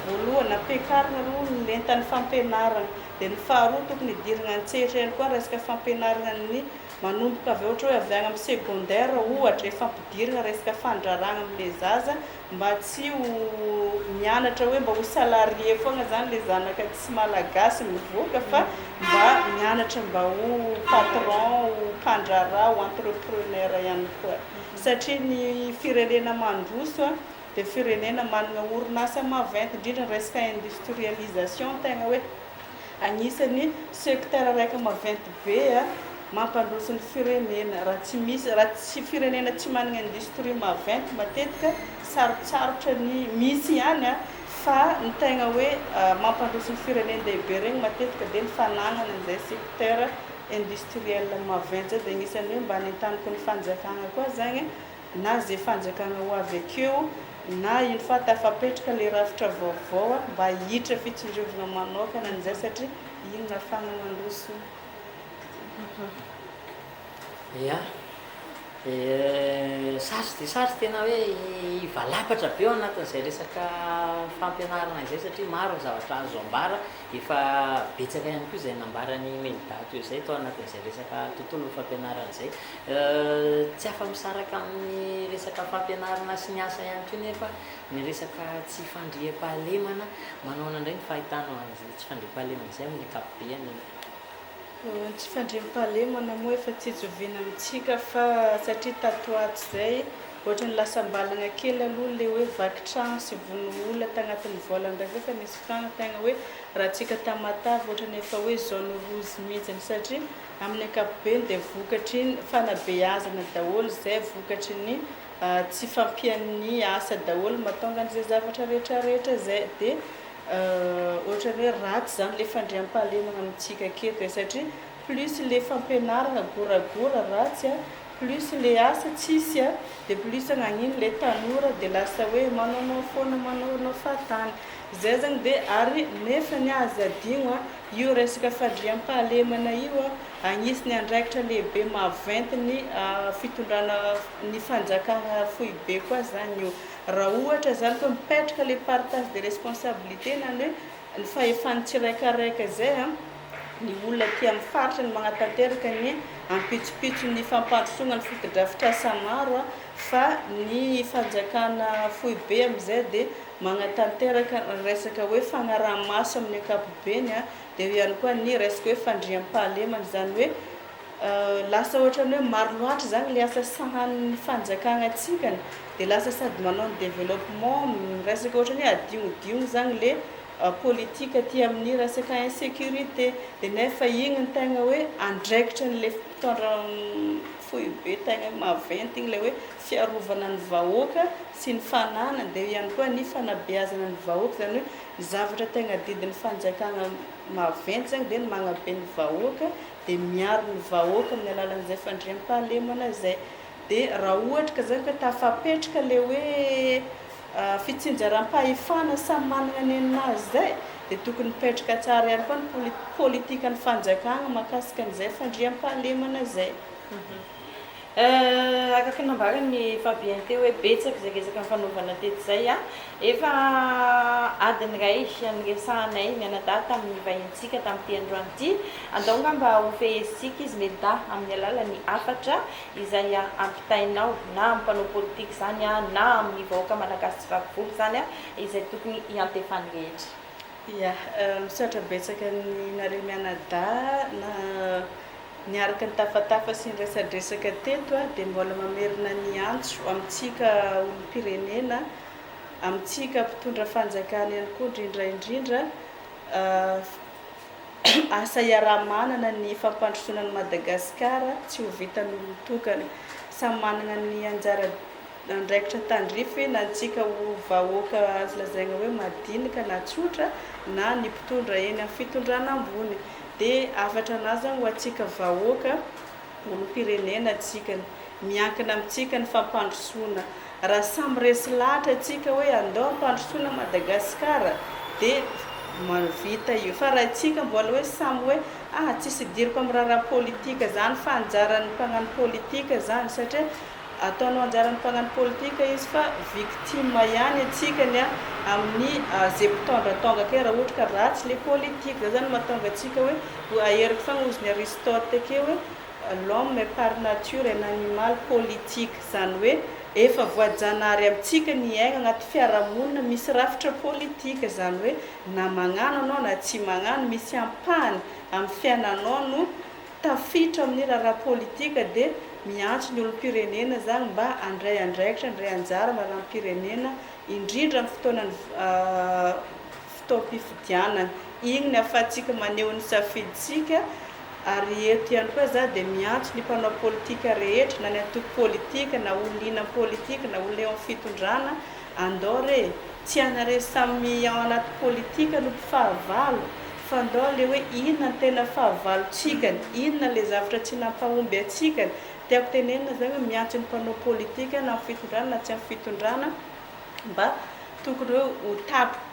voalohany ampiakarina aloha ny lentan'ny fampianarana dia ny faharoa tokony hidirana an-tsehatra ihany koa resaka fampianarana ny manomboka avy ohatra hoe avy agny amin'ny secondaire ohatra efa ampidirana resaka fandrarana amin'ilay zaza mba tsy ho mianatra hoe mba ho salarie foagna zany le zanaka tsy malagasy mivoaka fa mba mianatra mba ho patron ho mpandrara ho entrepreneur ihany koa satria ny firenena mandroso dia firenena manana orinasa maventy indrindra ny resaka industrialisation tegna hoe agnisan'ny secteur raika maventy be mampandroso ny firenena raha tsy firenena tsy manana industrie maventy matetika sarotsarotra ny misy ihany fa ny tegna hoe mampandroso ny firenena lehibe regny matetika dia ny fanagnana an'izay secteur industriel maventy zay dia agnisan'ny hoe mba nitaniko ny fanjakana koa zany na zay fanjakana ho avy akeo na iny fa tafapetraka le rafitra vaovao mba hiditra fitsinjovana manokana an'izay satria iny nafana mandroso ia sarotsy dia sarotsy tena hoe hivalapatra be ao anatin'izay resaka fampianarana izay satria maro ny zavatra azo ambara efa betsaka ihany koa izay nambarany melidato io zay tao anatin'izay resaka tontolo fampianarana izay tsy afa-misaraka amin'ny resaka fampianarana sy ny asa ihany koa nefa ny resaka tsy fandriam-pahalemana manao anandray ny fahitanao an'izay tsy fandriam-pahalemana izay amin'ny ankapobeny tsy fandriam-pahalemana moa efa tsy joviana amintsika fa satria tatoato zay ohatra ny lasambalana kely aloha le hoe vakitrano sy vono olona tagnatin'ny voalandraiky efa misy fotoana tegna hoe raha tsika tamatavy ohatra ny efa hoe zone rouge mihitsiny satria amin'ny ankapobeny dia vokatry ny fanabeazana daholo zay vokatry ny tsy fampian'ny asa daholo mahatonga an'izay zavatra rehetrarehetra zay dia ohatra hoe ratsy zany le fandriam-pahalemana amintsika aketo satria plus le fampianarana goragora ratsy plus le asa tsisy dia plus nagnino le tanora dia lasa hoe manaonao foana manaonao fatany zay zany dia ary nefa ny aza adigno io resaka fandriam-pahalemana io agnisin'ny andraikitra lehibe maventy ny fitondrana ny fanjakana fohy be koa zany io raha ohatra zany koa mipetraka le partage de responsabilité nany hoe ny fahefan'ny tsiraikaraika zay ny olona ty amin'ny faritra ny magnatanteraka ny ampitsopitso ny fampandrosoana ny fotodrafitrasa maro fa ny fanjakana fohy be amin'izay dia magnatanteraka resaka hoe fagnaraha-maso amin'ny ankapobeny dia ihany koa ny resaka hoe fandriam-pahalemana zany hoe lasa ohatrany hoe maro loatra zany le asa sahan'ny fanjakana atsikany dia lasa sady manao ny développement resaka ohatrany hoe adignodigno zany le politika ty amin'ny resaka insécurité dia nefa igny ny tegna hoe andraikitra n'le mpitondra fohy be tegna maventy igny le hoe fiarovana ny vahoaka sy ny fanana dia ihany koa ny fanabeazana ny vahoaka zany hoe ny zavatra tegna didin'ny fanjakana maventy zany dia ny magnabe ny vahoaka dia miaro ny vahoaka amin'ny alalan'izay fandriam-pahalemana zay dia raha ohatra ka zany ka tafapetraka le hoe fitsinjaram-pahefana samy manana ny aminazy zay dia tokony mipetraka tsara ihany koa ny politika ny fanjakana mahakasika an'izay fandriam-pahalemana zay akaky nambarany fabienté hoe betsaka zay resaka fanaovana tety zay efa adiny ray an'resahanay mianadahy tamin'ny vahintsika tamin'ity androany ity andaonga mba ho fehezitsika izy meda amin'ny alalany afatra izay ampitainao na ampanao politika zany na amin'ny vahoaka malagasy tsy vakivoky zany izay tokony iantefany rehetra ia misaotra betsaka ny nareo mianadahy na niaraka ny tafatafa sy ny resadresaka teto dia mbola mamerina ny antso amintsika olom-pirenena amintsika mpitondra fanjakana ihany koa indrindraindrindra asa iaraha-manana ny fampandrosoana ny Madagasikara tsy ho vitan'ny olon-tokana samy manana ny anjara andraikitra tandrify na antsika ho vahoaka azy lazaina hoe madinika na tsotra na ny mpitondra eny amin'ny fitondrana ambony dia afatra anazy ho antsika vahoaka olom-pirenena atsika miankina amintsika ny fampandrosoana raha samy resy lahatra atsika hoe andao ampandrosoana Madagasikara dia mavita io fa raha atsika mbola hoe samy hoe tsisy diriko amin'ny raharaha politika zany fa anjaran'ny mpagnano politika zany satria ataonao anjaran'ny mpagnano politika izy fa victime ihany atsika ny amin'ny zay mpitondra tonga ke raha ohatra ka ratsy le politika zany mahatonga atsika hoe aheriko fagna ozy ny Aristote ke hoe l'homme est par nature un animal politique zany hoe efa voajanahary amintsika ny aigna agnaty fiarahamonina misy rafitra politika zany hoe na magnano anao na tsy magnano misy ampahany amin'ny fiainanao no tafitra amin'ny raharaha politika dia miantso ny olom-pirenena zany mba andray andraikitra andray anjara maraha-pirenena indrindra amin'ny fotoanany fotoam-pifidianana igny ny ahafahantsika maneho ny safiditsika ary eto ihany koa za dia miantso ny mpanao politika rehetra na ny antoko politika na olona politika na olona eo amin'ny fitondrana andao re tsy anare samy ao anaty politika no fahavalo fa andao le hoe inona ny tena fahavalotsikany inona le zavatra tsy nampahomby atsikany tiako tenenina zany hoe miantso ny mpanao politika na amin'ny fitondrana na tsy amin'ny fitondrana mba tokony hoe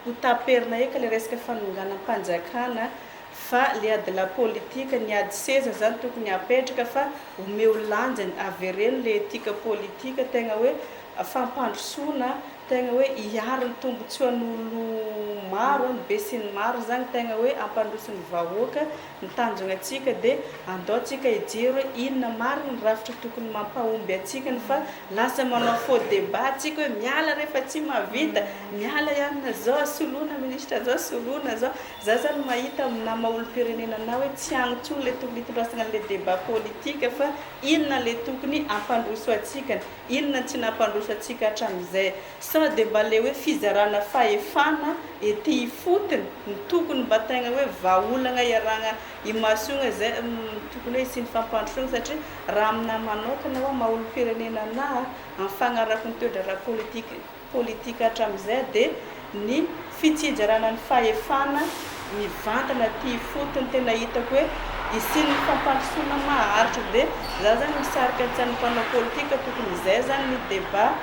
ho taperina eka le resaka fanonganam-panjakana fa le ady la politika ny ady seza zany tokony apetraka fa omeo lanjany avereno le etika politika tegna hoe fampandrosoana tegna hoe hiaro ny tombotsoan'olo maro ny be sy ny maro zany tegna hoe ampandrosony vahoaka ny tanjona atsika dia andao atsika hijery hoe inona marina ny rafitra tokony mampahomby atsikany fa lasa manao faux débat atsika hoe miala rehefa tsy mahavita miala ihany zao soloana ministra zao soloana zao za zany mahita na maha-olom-pirenenana hoe tsy agnintsony le tokony hitondrasana le débat politika fa inona le tokony ampandroso atsikany inona tsy nampandroso atsika hatramin'izay sao dia mba le hoe fizarana fahefana ety hifotony ny tokony mba tegna hoe vahaolagna iaragna imasogna zay tokony hoe sy ny fampandrosoana satria raha amina manokana hoe maha-olom-pirenena anahy amin'ny fagnarako ny toe-draharaha politika hatramin'izay dia ny fitsinjarana ny fahefana mivantana ty hifotony tena hitako hoe isiny fampandrosoana maharitra dia za zany misarika antsany mpanao politika tokony izay zany ny débat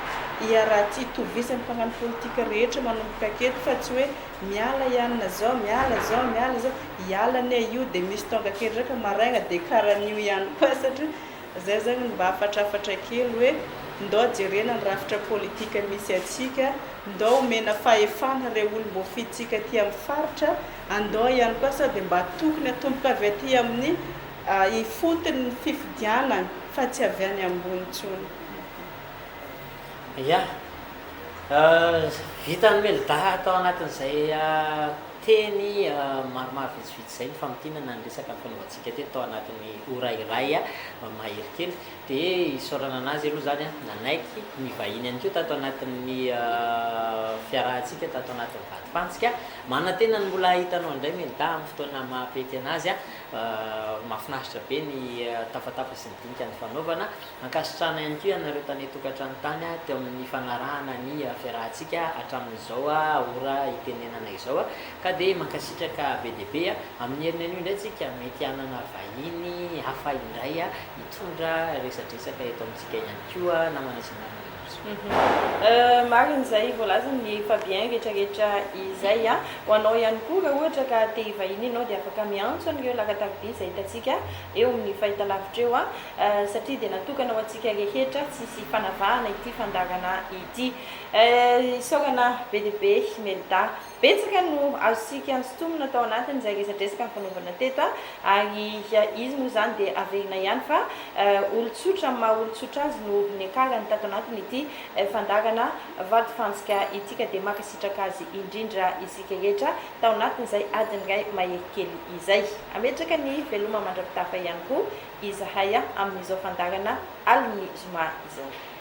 iaraha-ty tovisan'ny mpagnano politika rehetra manomboka aketo fa tsy hoe miala ihany na zao miala zao hiala ne io dia misy tonga kely ndraika maraigna dia karan'io ihany koa satria zay zany mba afatrafatra kely hoe ndao jerena ny rafitra politika misy atsika ndao omena fahefana re olo mbo fiditsika ty amin'ny faritra andao ihany koa sao dia mba tokony atomboka avy aty amin'ny ifotony fifidianana fa tsy avy any ambony ntsony ya vitany melda atao anatin'izay teny maromaro vitsivitsy zay ny famotinana ny resaka fanaovantsika ty atao anatin'ny ora iray mahery kely dia isaorana anazy aloha zany nanaiky ny vahiny any keo tato anatin'ny fiarahantsika tato anatin'ny vatifantsika manantena ny mbola hitanao indray melda amin'ny fotoana mampety anazy mahafinaritra be ny tafatafa sy ny dinika ny fanaovana ankasitrana ihany keo ianareo tany tokantrano tany teo amin'ny fanarahana ny fiarahantsika hatramin'izao ora hitenenana izao ka dia mankasitraka be dia be amin'ny herinany io indray tsika mety hanana vahiny hafa indray hitondra resadresaka eto amintsika ihany koa na manasinarana marina zay voalazany ny fabien rehetrarehetra izay ho anao ihany koa raha ohatra ka te hivahiny ianao dia afaka miantso an'ireo lakataroby izay hitantsika eo amin'ny fahitalavitra eo satria dia natokana ho antsika rehetra tsisy fanavahana ity fandarana ity isaorana be dia be melda betsaka no azosika ansotomina atao anatiny zay resadresaka ny fanaovana teto ary izy moa zany dia averina ihany fa olotsotra maha olotsotra azy no ny akarany tato anatiny ity fandarana vatifantsika itika dia makasitraka azy indrindra isika rehetra tao anatin'izay adiny ray mahery kely izay ametraka ny veloma mandrapitafa ihany koa izahay amin'izao fandarana aliny zoma izao